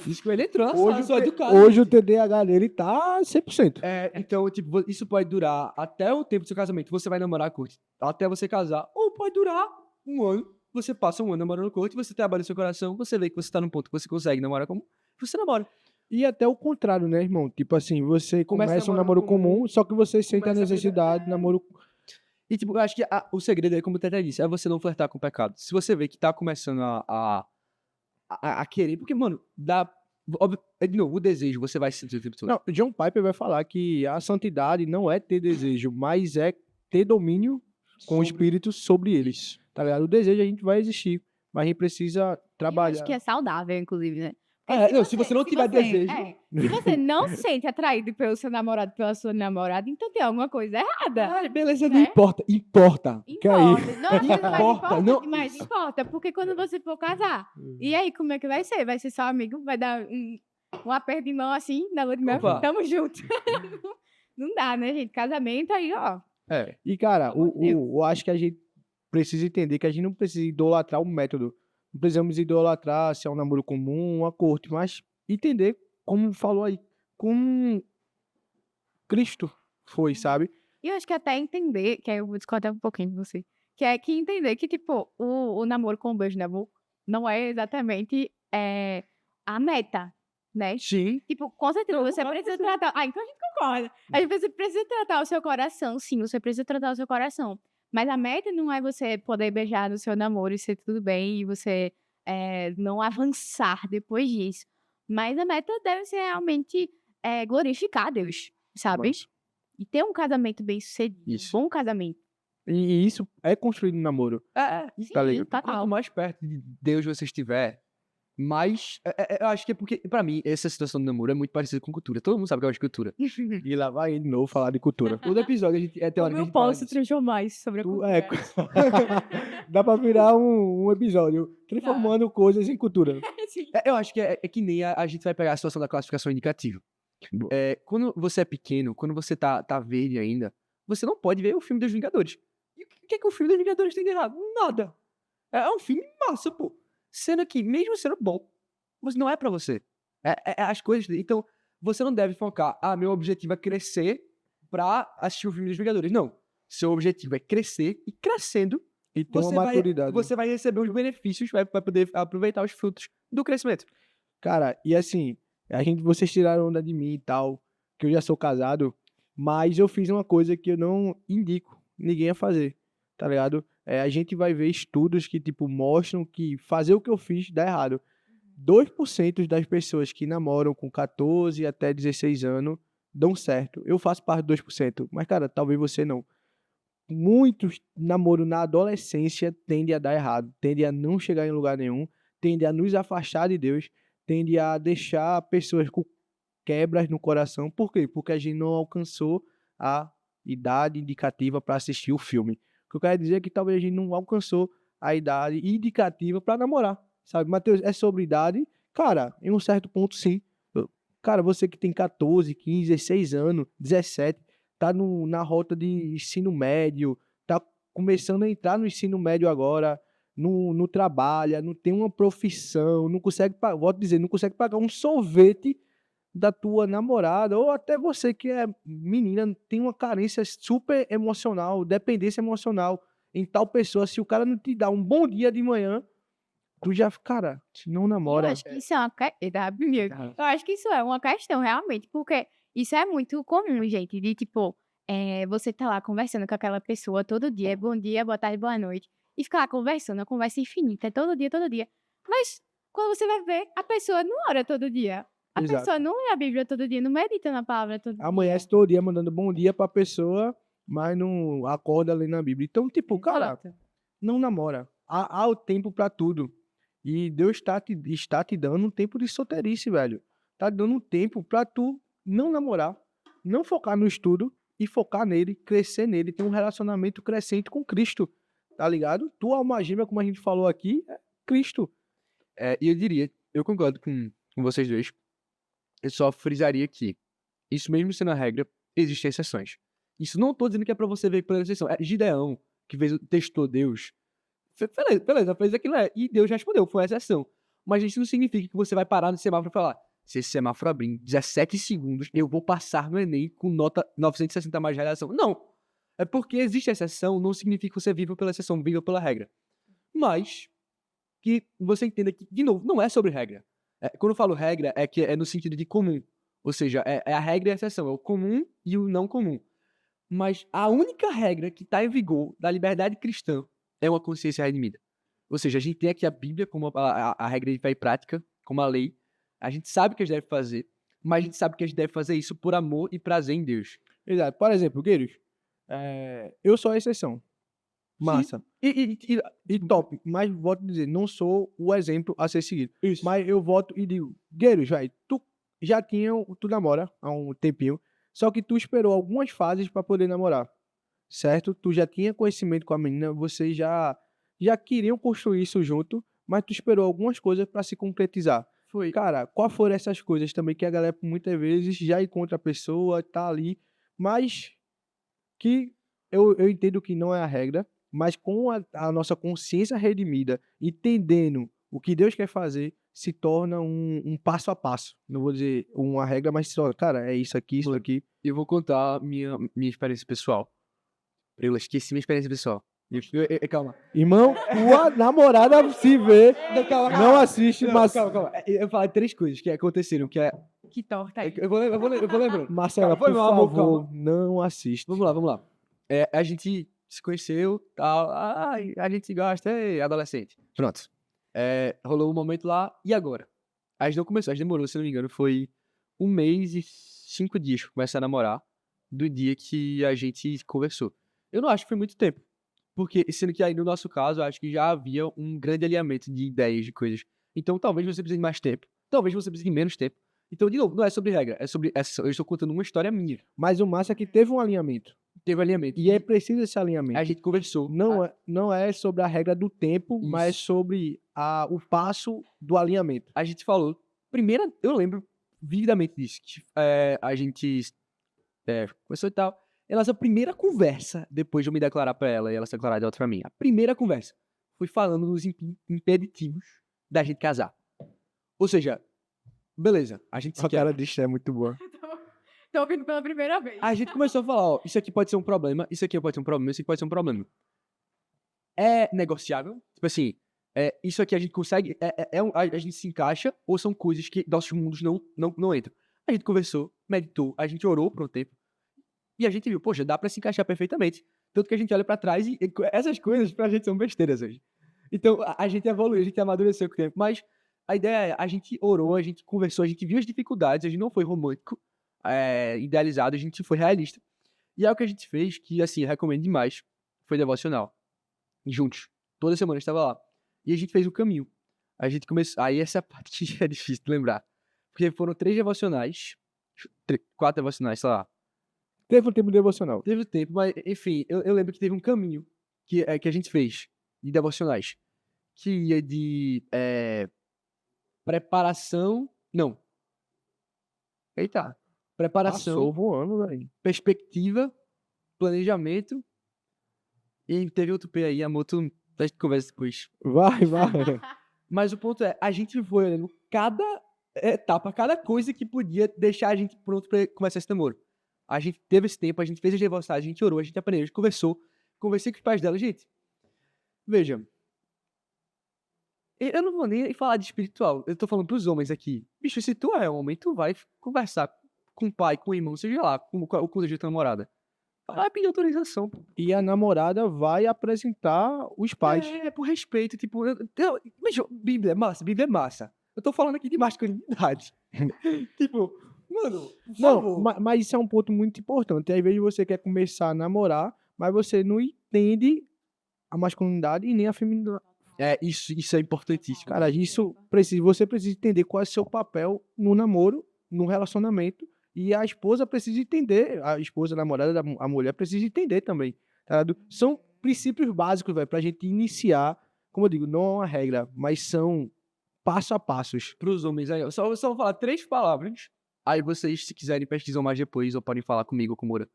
Diz que ele entrou na Hoje, sala, sou educado. hoje o TDAH dele tá 100%. Então, tipo, isso pode durar até o tempo do seu casamento. Você vai namorar curte até você casar. Ou pode durar um ano. Você passa um ano namorando curte, você trabalha seu coração, você vê que você tá num ponto que você consegue namorar como você namora. E até o contrário, né, irmão? Tipo assim, você começa um namoro comum, só que você sente a começa a necessidade de namoro. E, tipo, eu acho que o segredo aí, como o Tete disse, é você não flertar com o pecado. Se você vê que tá começando a querer, porque, mano, óbvio, de novo, o desejo, você vai sentir o tempo todo. Não, John Piper vai falar que a santidade não é ter desejo, mas é ter domínio com o espírito sobre eles. Tá ligado? O desejo a gente vai existir, mas a gente precisa Eu trabalhar. acho que é saudável, inclusive, né? Porque Não, se você não tiver desejo. se você não se sente atraído pelo seu namorado, pela sua namorada, então tem alguma coisa errada. Ah, beleza, Não né? importa, importa. Que aí? Importa. Não, mas Importa, não. mas importa, porque quando você for casar, e aí como é que vai ser? Vai ser só amigo? Vai dar um aperto de mão assim, na lua de mel? Opa. Tamo junto. Não dá, né, gente? Casamento aí, ó. E, cara, Pelo amor de Deus. eu acho que a gente precisa entender que a gente não precisa idolatrar o método. Não precisamos idolatrar se é um namoro comum, uma corte, mas entender, como falou aí, como Cristo foi, sabe? E eu acho que até entender, que aí eu vou discordar um pouquinho de você, que é que entender que, tipo, o namoro com o beijo na boca não é exatamente a meta, né? Sim. Tipo, com certeza, Não, você concordo com precisa você. tratar. Ah, então a gente concorda. A gente precisa tratar o seu coração, sim, você precisa tratar o seu coração. Mas a meta não é você poder beijar no seu namoro e ser tudo bem e você não avançar depois disso. Mas a meta deve ser realmente glorificar a Deus, sabe? Mas- E ter um casamento bem sucedido. Isso. Bom casamento. E isso é construído no namoro. Sim, Tá ligado? total. Quanto mais perto de Deus você estiver, mais. Eu acho que é porque, pra mim, essa situação do namoro é muito parecida com cultura. Todo mundo sabe que eu gosto de cultura. E lá vai ele de novo falar de cultura. Todo episódio a gente é Como teórico. eu posso transformar isso sobre a Tu- cultura? é, dá pra virar um episódio transformando coisas em cultura. Sim. Eu acho que é que nem a gente vai pegar a situação da classificação indicativa. Boa. Quando você é pequeno, quando você tá verde ainda, você não pode ver o filme dos Vingadores. E o que é que o filme dos Vingadores tem de errado? Nada. É um filme massa, pô. Sendo que, mesmo sendo bom, não é pra você. As coisas. Então, você não deve focar, meu objetivo é crescer pra assistir o filme dos Vingadores. Não. Seu objetivo é crescer e crescendo, E tem uma maturidade. você vai receber os benefícios, vai poder aproveitar os frutos do crescimento. Cara, e assim, vocês tiraram onda de mim e tal, que eu já sou casado, mas eu fiz uma coisa que eu não indico ninguém a fazer, tá ligado? A gente vai ver estudos que, tipo, mostram que fazer o que eu fiz dá errado. 2% das pessoas que namoram com 14 até 16 anos dão certo. Eu faço parte dos 2%, mas, cara, talvez você não. Muitos namoros na adolescência tendem a dar errado, tendem a não chegar em lugar nenhum, tendem a nos afastar de Deus, tendem a deixar pessoas com quebras no coração. Por quê? Porque a gente não alcançou a idade indicativa para assistir o filme. O que eu quero dizer é que talvez a gente não alcançou a idade indicativa para namorar, sabe? Mateus, é sobre idade? Cara, em um certo ponto, sim. Cara, você que tem 14, 15, 16 anos, 17, tá na rota de ensino médio, tá começando a entrar no ensino médio agora, não trabalha, não tem uma profissão, não consegue, volto a dizer, não consegue pagar um sorvete da tua namorada, ou até você que é menina, tem uma carência super emocional, dependência emocional em tal pessoa. Se o cara não te dá um bom dia de manhã, tu já, cara, não namora. Eu acho que isso é uma Eu acho que isso é uma questão, realmente, porque isso é muito comum, gente, de tipo, você tá lá conversando com aquela pessoa todo dia, bom dia, boa tarde, boa noite, e ficar lá conversando, a conversa infinita, todo dia, todo dia. Mas quando você vai ver, a pessoa não ora todo dia. A Exato. pessoa não lê a Bíblia todo dia, não medita na palavra todo dia. Amanhece todo dia mandando bom dia pra pessoa, mas não acorda lendo a Bíblia. Então, tipo, cara, Exato. não namora. Há o tempo pra tudo. E Deus está te dando um tempo de solteirice, velho. Tá dando um tempo pra tu não namorar, não focar no estudo e focar nele, crescer nele, ter um relacionamento crescente com Cristo. Tá ligado? Tua alma gêmea, como a gente falou aqui, é Cristo. E eu diria, eu concordo com vocês dois. Eu só frisaria que, isso mesmo sendo a regra, existem exceções. Isso não tô dizendo que é pra você ver pela exceção. É Gideão, que testou Deus. Beleza, fez aquilo, e Deus respondeu, foi a exceção. Mas isso não significa que você vai parar no semáforo e falar: se esse semáforo abrir em 17 segundos, eu vou passar no Enem com nota 960 mais de redação. Não. É porque existe exceção, não significa que você viva pela exceção, viva pela regra. Mas que você entenda que, de novo, não é sobre regra. Quando eu falo regra, é que é no sentido de comum. Ou seja, é a regra e a exceção, é o comum e o não comum. Mas a única regra que está em vigor da liberdade cristã é uma consciência redimida. Ou seja, a gente tem aqui a Bíblia como a regra de fé e prática, como a lei. A gente sabe o que a gente deve fazer, mas a gente sabe que a gente deve fazer isso por amor e prazer em Deus. Exato. Por exemplo, Gueiros, eu sou a exceção. Massa. E top. Mas volto a dizer, não sou o exemplo a ser seguido. Isso. Mas eu volto e digo, Gueiros, velho, tu namora há um tempinho, só que tu esperou algumas fases pra poder namorar, certo? Tu já tinha conhecimento com a menina, vocês já queriam construir isso junto, mas tu esperou algumas coisas pra se concretizar. Foi. Cara, qual foram essas coisas também que a galera muitas vezes já encontra a pessoa, tá ali, mas que eu entendo que não é a regra, mas com a nossa consciência redimida, entendendo o que Deus quer fazer, se torna um passo a passo. Não vou dizer uma regra, mas se torna, cara, é isso aqui, isso Mano, aqui. Eu vou contar minha experiência pessoal. Eu esqueci minha experiência pessoal. Calma. Irmão, tua namorada se vê, não assiste, Não, mas... calma. Eu falei 3 coisas que aconteceram, que é... Que torta aí. Eu vou lembrando. Marcela, Foi por meu amor, favor, não assiste. Vamos lá. A gente se conheceu, tal, a gente se gosta, adolescente. Pronto. Rolou um momento lá, e agora? A gente não começou, a gente demorou, se não me engano, foi 1 mês e 5 dias pra começar a namorar, do dia que a gente conversou. Eu não acho que foi muito tempo, porque, sendo que aí no nosso caso, eu acho que já havia um grande alinhamento de ideias, de coisas. Então, talvez você precise de mais tempo, talvez você precise de menos tempo. Então, de novo, não é sobre regra, eu estou contando uma história minha. Mas o massa é que teve um alinhamento. Teve alinhamento. E é preciso esse alinhamento. A gente conversou. Não é sobre a regra do tempo, mas é Isso. sobre o passo do alinhamento. A gente falou. Primeira, eu lembro vividamente disso. Que, a gente conversou e tal. E nossa primeira conversa, depois de eu me declarar pra ela e ela se declarar de volta pra mim, a primeira conversa foi falando nos impeditivos da gente casar. Ou seja, beleza, a gente se A quer. cara disso é muito boa. Tô ouvindo pela primeira vez. A gente começou a falar, ó, isso aqui pode ser um problema, isso aqui pode ser um problema, isso aqui pode ser um problema. É negociável? Tipo assim, isso aqui a gente consegue, a gente se encaixa, ou são coisas que nossos mundos não entram? A gente conversou, meditou, a gente orou por um tempo, e a gente viu, poxa, dá pra se encaixar perfeitamente. Tanto que a gente olha pra trás e essas coisas pra gente são besteiras hoje. Então, a gente evoluiu, a gente amadureceu com o tempo, mas a ideia é, a gente orou, a gente conversou, a gente viu as dificuldades, a gente não foi romântico, idealizado, a gente foi realista. E é o que a gente fez, que assim, eu recomendo demais, foi devocional. Juntos. Toda semana a gente tava lá. E a gente fez o caminho. A gente começou. Aí essa parte é difícil de lembrar. Porque foram 3 devocionais. 4 devocionais, sei lá. Teve um tempo devocional. Teve tempo, mas enfim, eu lembro que teve um caminho que a gente fez de devocionais. Que ia de preparação. Não. Eita. Preparação. Passou voando, velho. Perspectiva, planejamento, e teve outro P aí, amor, a gente conversa depois. Vai. Mas o ponto é, a gente foi olhando cada etapa, cada coisa que podia deixar a gente pronto pra começar esse namoro. A gente teve esse tempo, a gente fez as devocionais, a gente orou, a gente aprendeu, a gente conversei com os pais dela, gente, veja, eu não vou nem falar de espiritual, eu tô falando pros homens aqui. Bicho, se tu é homem, tu vai conversar com o pai, com o irmão, seja lá, com o jeito da namorada. Vai pedir autorização, pô. E a namorada vai apresentar os pais. Por respeito, tipo, veja, Bíblia é massa. Eu tô falando aqui de masculinidade. Tipo, mano, por Não, favor. mas isso é um ponto muito importante. Às vezes você quer começar a namorar, mas você não entende a masculinidade e nem a feminilidade. Isso é importantíssimo. Cara, você precisa entender qual é o seu papel no namoro, no relacionamento, e a esposa precisa entender, a esposa, a namorada, a mulher precisa entender também. Tá ligado? São princípios básicos, velho, pra gente iniciar, como eu digo, não é uma regra, mas são passo a passos. Pros homens aí, eu só vou falar 3 palavras. Aí vocês, se quiserem, pesquisam mais depois ou podem falar comigo, com o Moura.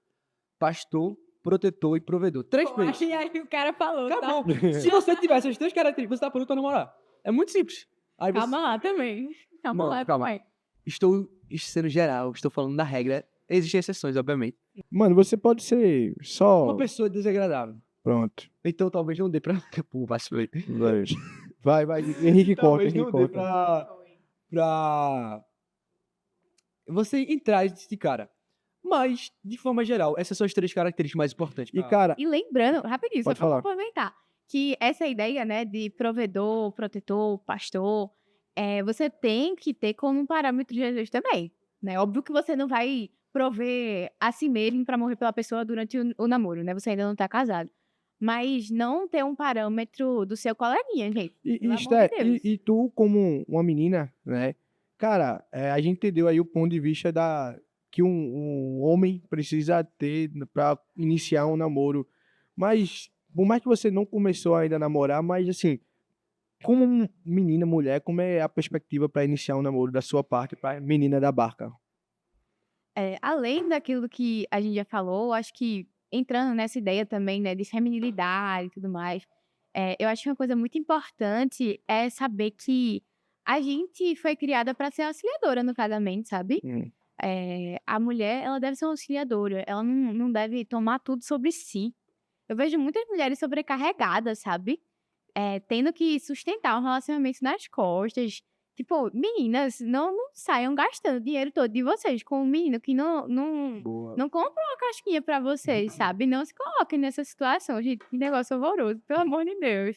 Pastor, protetor e provedor. 3 coisas. E aí o cara falou, tá? Acabou. Se você tivesse as 3 características, você tá pronto pra namorar. É muito simples. Aí você... Calma lá também. Calma Não, lá calma. também. Estou sendo geral, estou falando da regra. Existem exceções, obviamente. Mano, você pode ser Uma só... pessoa desagradável. Pronto. Então talvez não dê pra... Pô, vacilei. Vai, Henrique corta, Talvez Henrique não dê corta. pra você entrar de cara. Mas, de forma geral, essas são as 3 características mais importantes. E, cara, E lembrando, rapidinho, só Pode pra falar. complementar, que essa ideia, né, de provedor, protetor, pastor, você tem que ter como parâmetro Jesus também, né? Óbvio que você não vai prover a si mesmo pra morrer pela pessoa durante o namoro, né? Você ainda não tá casado. Mas não ter um parâmetro do seu coleguinha, gente. Pelo amor de Deus. E tu, como uma menina, né? Cara, a gente entendeu aí o ponto de vista que um homem precisa ter pra iniciar um namoro. Mas, por mais que você não começou ainda a namorar, mas assim, como menina, mulher, como é a perspectiva pra iniciar um namoro da sua parte pra menina da barca? Além daquilo que a gente já falou, acho que entrando nessa ideia também, né, de feminilidade e tudo mais, eu acho que uma coisa muito importante é saber que a gente foi criada para ser auxiliadora no casamento, sabe? Hum, A mulher, ela deve ser uma auxiliadora, ela não deve tomar tudo sobre si. Eu vejo muitas mulheres sobrecarregadas, sabe? Tendo que sustentar um relacionamento nas costas. Tipo, meninas, não saiam gastando o dinheiro todo de vocês com um menino que boa. não compra uma casquinha pra vocês, sabe? Não se coloquem nessa situação, gente. Que negócio horroroso, pelo amor de Deus.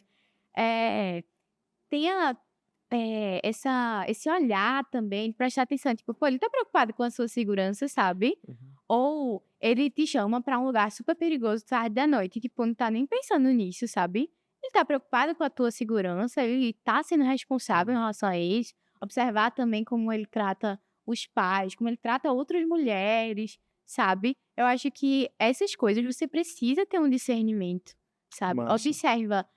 É, tenha esse olhar também, de prestar atenção. Tipo, pô, ele tá preocupado com a sua segurança, sabe? Ou ele te chama pra um lugar super perigoso tarde da noite, e, tipo, não tá nem pensando nisso, sabe? Ele tá preocupado com a tua segurança, ele tá sendo responsável em relação a isso. Observar também como ele trata os pais, como ele trata outras mulheres, sabe? Eu acho que essas coisas você precisa ter um discernimento, sabe? Massa. Observa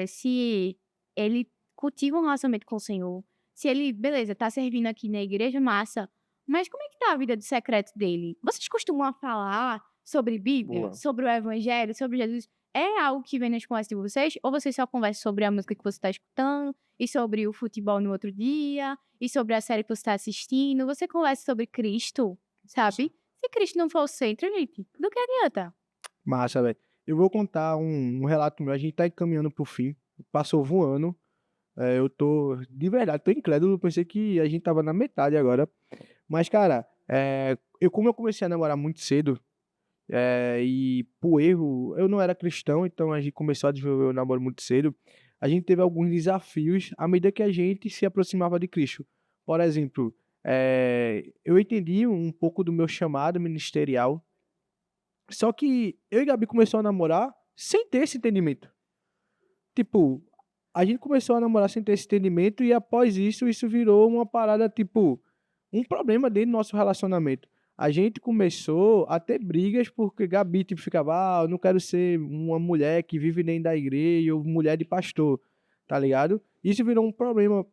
se ele cultiva um relacionamento com o Senhor, se ele, beleza, tá servindo aqui na igreja, massa, mas como é que tá a vida do secreto dele? Vocês costumam falar sobre Bíblia, Boa. sobre o Evangelho, sobre Jesus? É algo que vem nas conversas de vocês? Ou vocês só conversam sobre a música que você está escutando, e sobre o futebol no outro dia, e sobre a série que você está assistindo? Você conversa sobre Cristo, sabe? Se Cristo não for o centro, gente, do que adianta? Massa, velho. Eu vou contar um relato meu. A gente tá encaminhando pro fim. Passou voando. Eu tô, de verdade, tô incrédulo. Pensei que a gente tava na metade agora. Mas, cara, como eu comecei a namorar muito cedo, e por erro, eu não era cristão, então a gente começou a desenvolver o namoro muito cedo. A gente teve alguns desafios à medida que a gente se aproximava de Cristo. Por exemplo, eu entendi um pouco do meu chamado ministerial, só que eu e Gabi começou a namorar sem ter esse entendimento. Tipo, a gente começou a namorar sem ter esse entendimento e após isso virou uma parada, tipo, um problema dentro do nosso relacionamento. A gente começou a ter brigas porque Gabi, tipo, ficava, eu não quero ser uma mulher que vive dentro da igreja ou mulher de pastor, tá ligado? Isso virou um problema.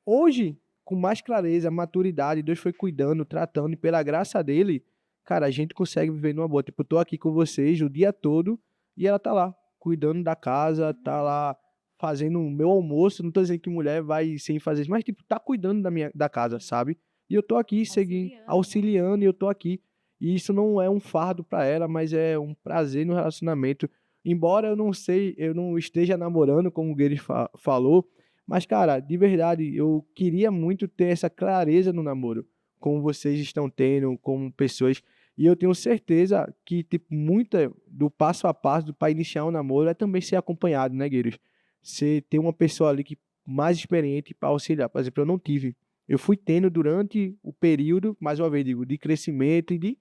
Hoje, com mais clareza, maturidade, Deus foi cuidando, tratando e pela graça dele, cara, a gente consegue viver numa boa. Tipo, eu tô aqui com vocês o dia todo e ela tá lá, cuidando da casa, tá lá fazendo o meu almoço. Não tô dizendo que mulher vai sem fazer isso, mas, tipo, tá cuidando da casa, sabe? E eu tô aqui seguindo, auxiliando, e eu tô aqui. E isso não é um fardo pra ela, mas é um prazer no relacionamento. Embora eu não esteja namorando, como o Guedes falou, mas, cara, de verdade, eu queria muito ter essa clareza no namoro, como vocês estão tendo, como pessoas. E eu tenho certeza que, tipo, muita do passo a passo para iniciar um namoro é também ser acompanhado, né, Guedes? Você ter uma pessoa ali que mais experiente para auxiliar. Por exemplo, eu não tive. Eu fui tendo durante o período, mais uma vez digo, de crescimento e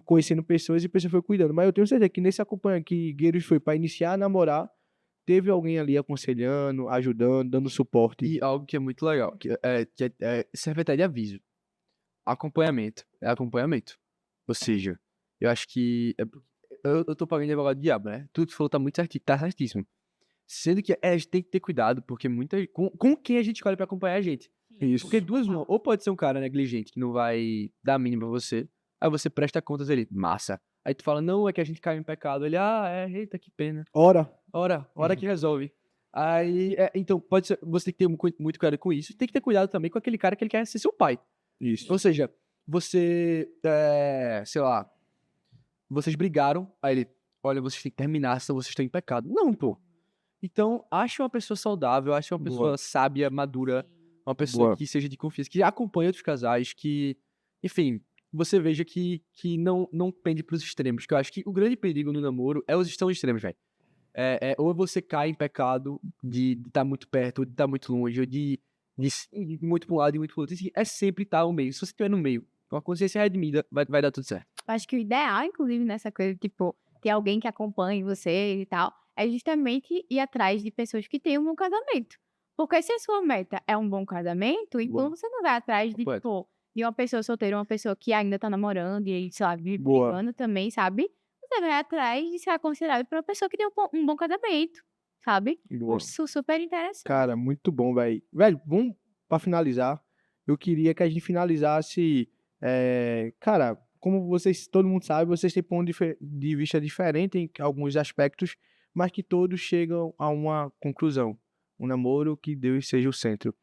conhecendo pessoas e a pessoa foi cuidando. Mas eu tenho certeza que nesse acompanhamento que Gueiros foi para iniciar a namorar, teve alguém ali aconselhando, ajudando, dando suporte. E algo que é muito legal, serve até de aviso. Acompanhamento. É acompanhamento. Ou seja, eu acho que... eu tô pagando de advogado do diabo, né? Tudo que você falou tá muito certinho, tá certíssimo. Sendo que a gente tem que ter cuidado, porque com quem a gente escolhe pra acompanhar a gente. Isso. Porque uma, ou pode ser um cara negligente que não vai dar a mínima pra você, aí você presta contas ele, massa. Aí tu fala, não, é que a gente caiu em pecado. Ele, eita, que pena. Ora. Ora que resolve. Aí, então, pode ser, você tem que ter muito cuidado com isso. E tem que ter cuidado também com aquele cara que ele quer ser seu pai. Isso. Ou seja, você, sei lá, vocês brigaram, aí ele, olha, vocês têm que terminar, senão vocês estão em pecado. Não, pô. Então, ache uma pessoa saudável, ache uma Boa. pessoa sábia, madura, uma pessoa Boa. que seja de confiança, que acompanhe outros casais, que, enfim, você veja que não pende pros extremos. Que eu acho que o grande perigo no namoro é os extremos, velho. Ou você cai em pecado de estar muito perto, ou de estar muito longe, ou de ir muito pra um lado e muito pro outro. Assim, é sempre estar ao meio. Se você estiver no meio, com a consciência redimida, vai dar tudo certo. Eu acho que o ideal, inclusive, nessa coisa, tipo, ter alguém que acompanhe você e tal, é justamente ir atrás de pessoas que tenham um bom casamento. Porque se a sua meta é um bom casamento, então você não vai atrás de, Completo. tipo, de uma pessoa solteira, uma pessoa que ainda tá namorando e, sei lá, vive Boa. brigando também, sabe? Você vai atrás de ser aconselhado por uma pessoa que tem um bom casamento, sabe? Boa. Isso super interessante. Cara, muito bom, velho. Velho, vamos pra finalizar. Eu queria que a gente finalizasse. Cara, como vocês, todo mundo sabe, vocês têm ponto de vista diferente em alguns aspectos, mas que todos chegam a uma conclusão. Um namoro que Deus seja o centro.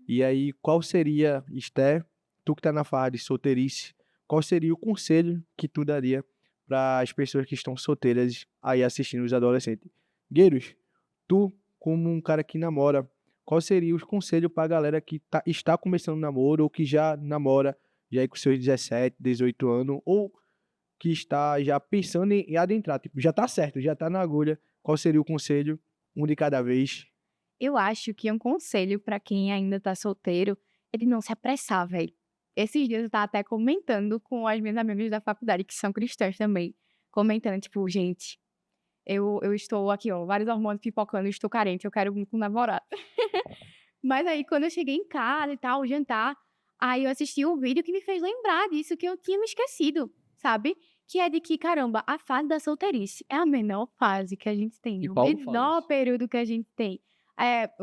E aí, qual seria, Esther, tu que tá na fase de solteirice, qual seria o conselho que tu daria para as pessoas que estão solteiras aí assistindo os adolescentes? Gueiros, tu, como um cara que namora, qual seria os conselhos pra galera que está começando namoro ou que já namora, já aí com seus 17, 18 anos, ou que está já pensando em adentrar, tipo, já tá certo, já tá na agulha, qual seria o conselho? Um de cada vez. Eu acho que um conselho pra quem ainda tá solteiro é de não se apressar, velho. Esses dias eu tava até comentando com as minhas amigas da faculdade, que são cristãs também. Comentando, tipo, gente, eu estou aqui, ó, vários hormônios pipocando, eu estou carente, eu quero muito um namorado. Mas aí, quando eu cheguei em casa e tal, jantar, aí eu assisti um vídeo que me fez lembrar disso que eu tinha me esquecido, sabe? Que é de que, caramba, a fase da solteirice é a menor fase que a gente tem, E o Paulo fala menor isso. período que a gente tem.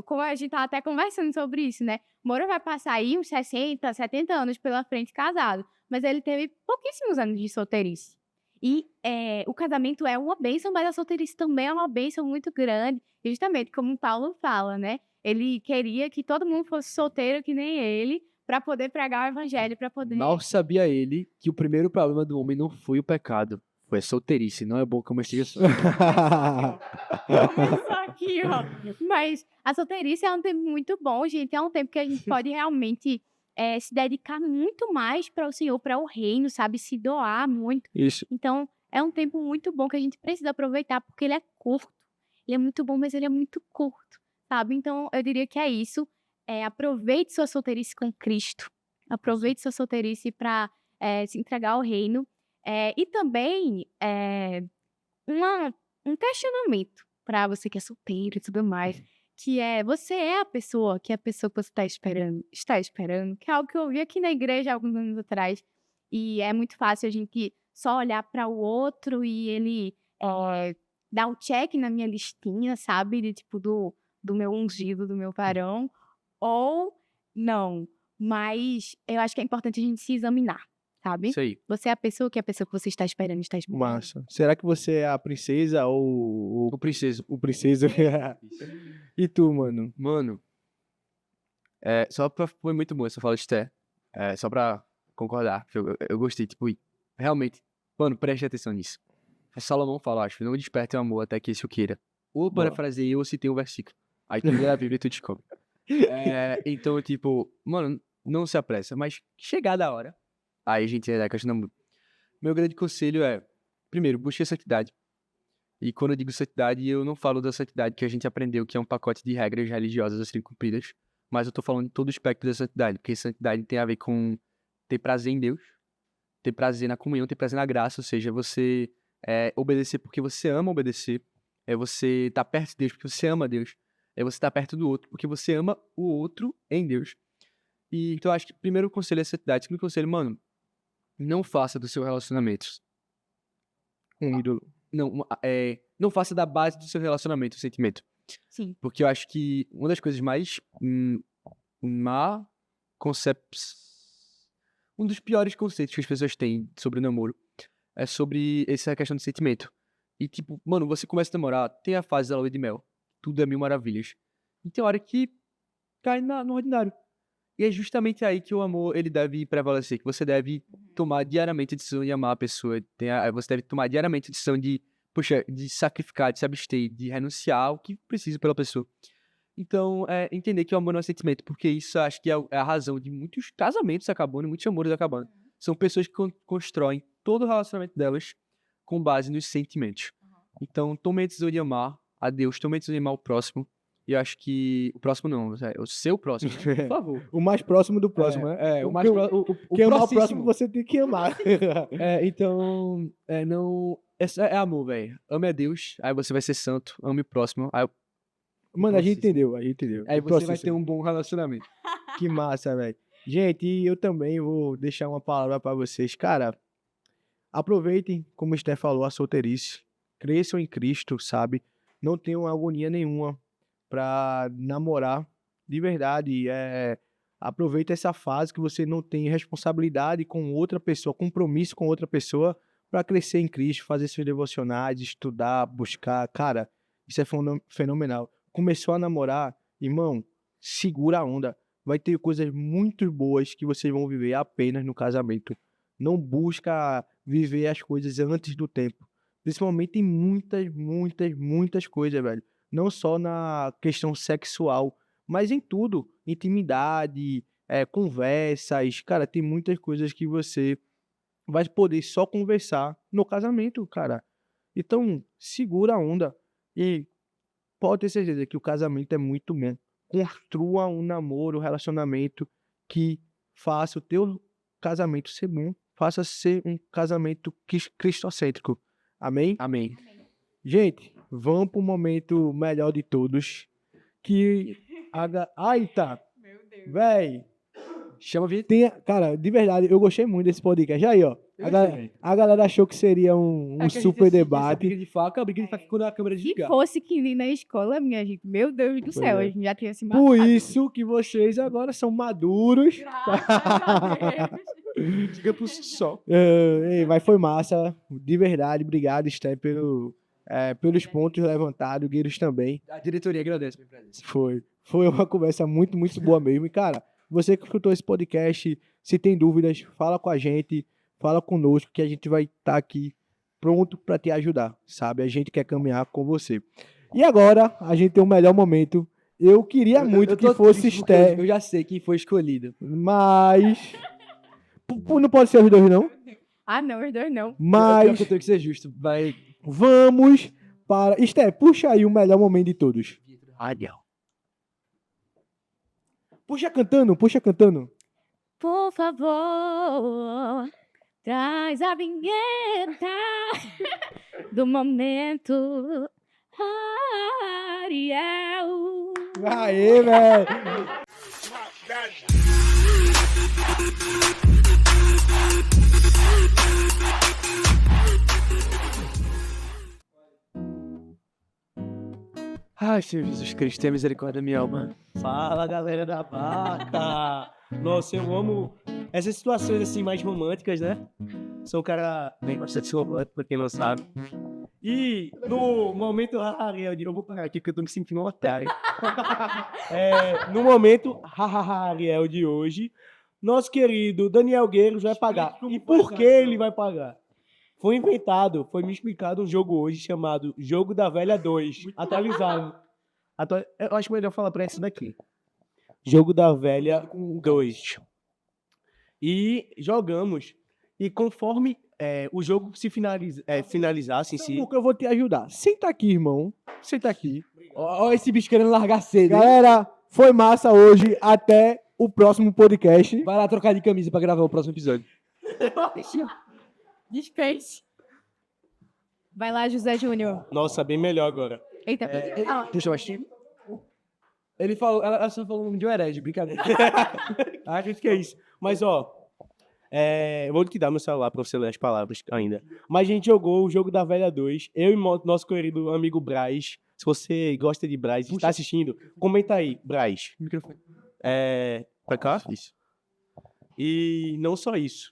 Como a gente tava até conversando sobre isso, né? Moro vai passar aí uns 60, 70 anos pela frente casado, mas ele teve pouquíssimos anos de solteirice. E o casamento é uma bênção, mas a solteirice também é uma bênção muito grande. E justamente como o Paulo fala, né? Ele queria que todo mundo fosse solteiro que nem ele, para poder pregar o evangelho, para poder. Mal sabia ele que o primeiro problema do homem não foi o pecado, foi a solteirice. Não é bom que eu esteja só. Começou aqui, ó. Mas a solteirice é um tempo muito bom, gente. É um tempo que a gente pode realmente se dedicar muito mais para o Senhor, para o reino, sabe? Se doar muito. Isso. Então, é um tempo muito bom que a gente precisa aproveitar, porque ele é curto. Ele é muito bom, mas ele é muito curto, sabe? Então, eu diria que é isso. Aproveite sua solteirice com Cristo. Aproveite sua solteirice para se entregar ao reino. E também um questionamento para você que é solteiro e tudo mais, que você é a pessoa que você está esperando, que é algo que eu ouvi aqui na igreja há alguns anos atrás, e é muito fácil a gente só olhar para o outro e ele dar o check na minha listinha, sabe, de tipo do meu ungido, do meu varão, ou não, mas eu acho que é importante a gente se examinar, sabe? Isso aí. Você é a pessoa que você está esperando. Massa. Será que você é a princesa ou O princeso. o princesa? E tu, mano? Mano, foi muito bom essa fala de Té. Só pra concordar, eu gostei, tipo, realmente, mano, preste atenção nisso. Salomão fala, acho, não desperte o amor até que esse o queira. Ou Boa. parafraseei ou citei um versículo. Aí tu lê a Bíblia e tu descobre. Então, tipo, mano, não se apressa, mas chegada a hora, aí a gente é da questão do namoro. Meu grande conselho é, primeiro, busque a santidade. E quando eu digo santidade, eu não falo da santidade que a gente aprendeu, que é um pacote de regras religiosas a serem cumpridas, mas eu tô falando de todo o espectro da santidade, porque santidade tem a ver com ter prazer em Deus, ter prazer na comunhão, ter prazer na graça, ou seja, você obedecer porque você ama obedecer, é você estar perto de Deus porque você ama Deus, é você estar perto do outro porque você ama o outro em Deus. E então eu acho que o primeiro conselho é santidade, o segundo conselho, mano, não faça do seu relacionamento Um ídolo. não faça da base do seu relacionamento o sentimento. Sim. Porque eu acho que uma das coisas mais um dos piores conceitos que as pessoas têm sobre o namoro é sobre essa questão de sentimento. E tipo, mano, você começa a namorar, tem a fase da lua de mel. tudo é mil maravilhas. E tem hora que cai no ordinário. E é justamente aí que o amor ele deve prevalecer, que você deve tomar diariamente a decisão de amar a pessoa. Você deve tomar diariamente a decisão de, poxa, de sacrificar, de se abster, de renunciar ao que precisa pela pessoa. Então, entender que o amor não é sentimento, porque isso acho que é a razão de muitos casamentos acabando e muitos amores acabando. São pessoas que constroem todo o relacionamento delas com base nos sentimentos. Então, tome a decisão de amar a Deus, tome a decisão de amar o próximo. E eu acho que o próximo não, o seu próximo, né? Por favor. O mais próximo do próximo, né? O mais próximo. Quem amar o próximo. próximo, você tem que amar. Então, não. É amor, velho. Ame a Deus, aí você vai ser santo. Ame o próximo, aí Mano, a gente Próximo. entendeu. aí O você vai processo. ter um bom relacionamento. Que massa, velho. Gente, e eu também vou deixar uma palavra pra vocês. Cara, aproveitem, como o Sté falou, a solteirice. Cresçam em Cristo, sabe? Não tenham agonia nenhuma pra namorar. De verdade, aproveita essa fase que você não tem responsabilidade com outra pessoa, compromisso com outra pessoa, pra crescer em Cristo, fazer seus devocionais, estudar, buscar. Cara, isso é fenomenal. Começou a namorar, irmão, segura a onda. Vai ter coisas muito boas que vocês vão viver apenas no casamento. Não busca viver as coisas antes do tempo. Principalmente em muitas coisas, velho. Não só na questão sexual, mas em tudo. Intimidade, conversas. Cara, tem muitas coisas que você vai poder só conversar no casamento, cara. Então, segura a onda. E pode ter certeza que o casamento é muito bom. Construa um namoro, um relacionamento que faça o teu casamento ser bom. Faça ser um casamento cristocêntrico. Amém? Amém. Gente, vamos pro momento melhor de todos. Ai, tá. Meu Deus. Véi, Chama a vinheta. cara, de verdade, eu gostei muito desse podcast. Aí, ó. A galera achou que seria um super debate. Briga de faca quando a câmera Se desligar. fosse que nem na escola, minha gente, meu Deus do céu, é. a gente já tinha se matado. Por isso que vocês agora são maduros. Diga por si só. Mas foi massa. De verdade, obrigado, Sté, pelos pontos levantados. O Gueiros também. A diretoria agradece a minha presença. Foi uma conversa muito boa mesmo. E, cara, você que escutou esse podcast, se tem dúvidas, fala com a gente, fala conosco, que a gente vai estar aqui pronto para te ajudar, sabe? A gente quer caminhar com você. E agora, a gente tem o melhor momento. Eu queria muito que tô fosse triste porque Sté, Eu já sei quem foi escolhido. mas... Não pode ser os dois, não? Ah, não, os dois não. Pior Mas que eu tenho que ser justo. Vai. vamos para... Sté, puxa aí o melhor momento de todos. Rádio. Puxa cantando. Por favor, traz a vinheta do momento. Ariel. Aê, velho. Ai, Senhor Jesus Cristo, tenha misericórdia da minha alma. Fala, galera da Barca! Nossa, eu amo essas situações assim mais românticas, né? Sou um cara bem bastante romântico, pra quem não sabe. E no momento Ariel, eu vou parar aqui porque eu tô me sentindo um otário. No momento Ariel de hoje, nosso querido Daniel Gueiros vai pagar. E por que ele vai pagar? Foi me explicado um jogo hoje chamado Jogo da Velha 2, atualizado. Eu acho melhor falar pra esse daqui. Jogo da Velha 2. E jogamos. E conforme o jogo se finalizasse em si... Porque eu vou te ajudar. Senta aqui, irmão. Senta aqui. Ó, esse bicho querendo largar cedo, hein? Galera, foi massa hoje. Até o próximo podcast. Vai lá trocar de camisa pra gravar o próximo episódio. Dispense. Vai lá, José Júnior. Nossa, bem melhor agora. Eita. Deixa eu achar. Ele falou, ela só falou o nome de um herege, brincadeira. Acho que é isso. Mas, ó... eu vou te dar meu celular pra você ler as palavras ainda. Mas a gente jogou o Jogo da Velha 2. Eu e nosso querido amigo Braz. Se você gosta de Braz e está assistindo, comenta aí, Braz. Microfone. Pra cá? Isso. E não só isso.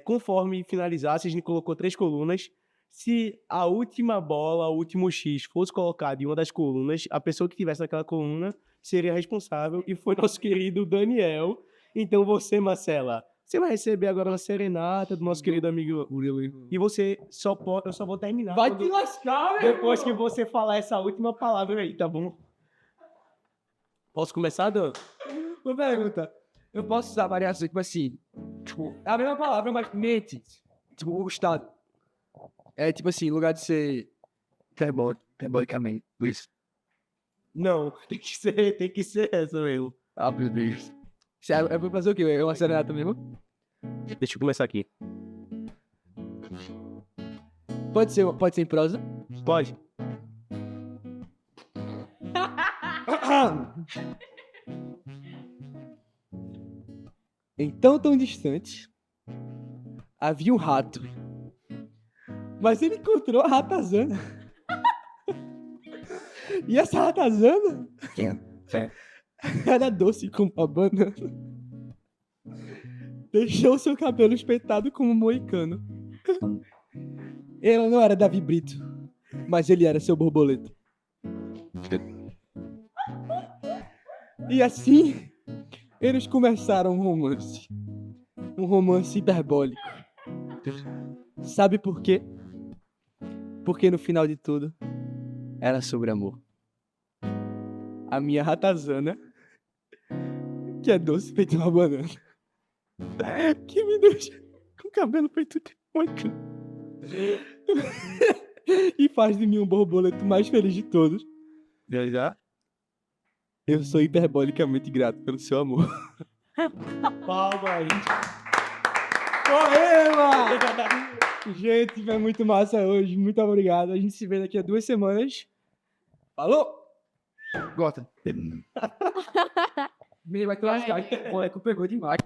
Conforme finalizasse, a gente colocou 3 colunas. se a última bola, o último X fosse colocado em uma das colunas, a pessoa que tivesse naquela coluna seria responsável e foi nosso querido Daniel. Então você, Marcela, você vai receber agora uma serenata do nosso querido amigo Murilo. E você só pode, eu só vou terminar Vai quando- te lascar, meu depois que irmão. você falar essa última palavra aí, tá bom? Posso começar, Dan? Uma pergunta. Eu posso usar variações, tipo assim, tipo, é a mesma palavra, mas mente. Tipo, o estado. É tipo assim, em lugar de ser hiperbolicamente, isso. Não, tem que ser essa mesmo. Ah, meu Deus. É pra fazer o quê? É uma serenata mesmo? Deixa eu começar aqui. Pode ser em prosa? Pode? Então tão distante, havia um rato. Mas ele encontrou a ratazana. E essa ratazana era doce como uma banana. Deixou seu cabelo espetado como um moicano. Ele não era Davi Brito, mas ele era seu borboleta. E assim, eles começaram um romance. Um romance hiperbólico. Sabe por quê? Porque no final de tudo, era sobre amor. A minha ratazana, que é doce feito uma banana, que me deixa com o cabelo feito de moicano. E faz de mim um borboleto mais feliz de todos. Já? Eu sou hiperbolicamente grato pelo seu amor. Palmas. Poema! Gente, foi muito massa hoje. Muito obrigado. A gente se vê daqui a 2 semanas. Falou! Gota. Vai te lascar. O moleque pegou demais.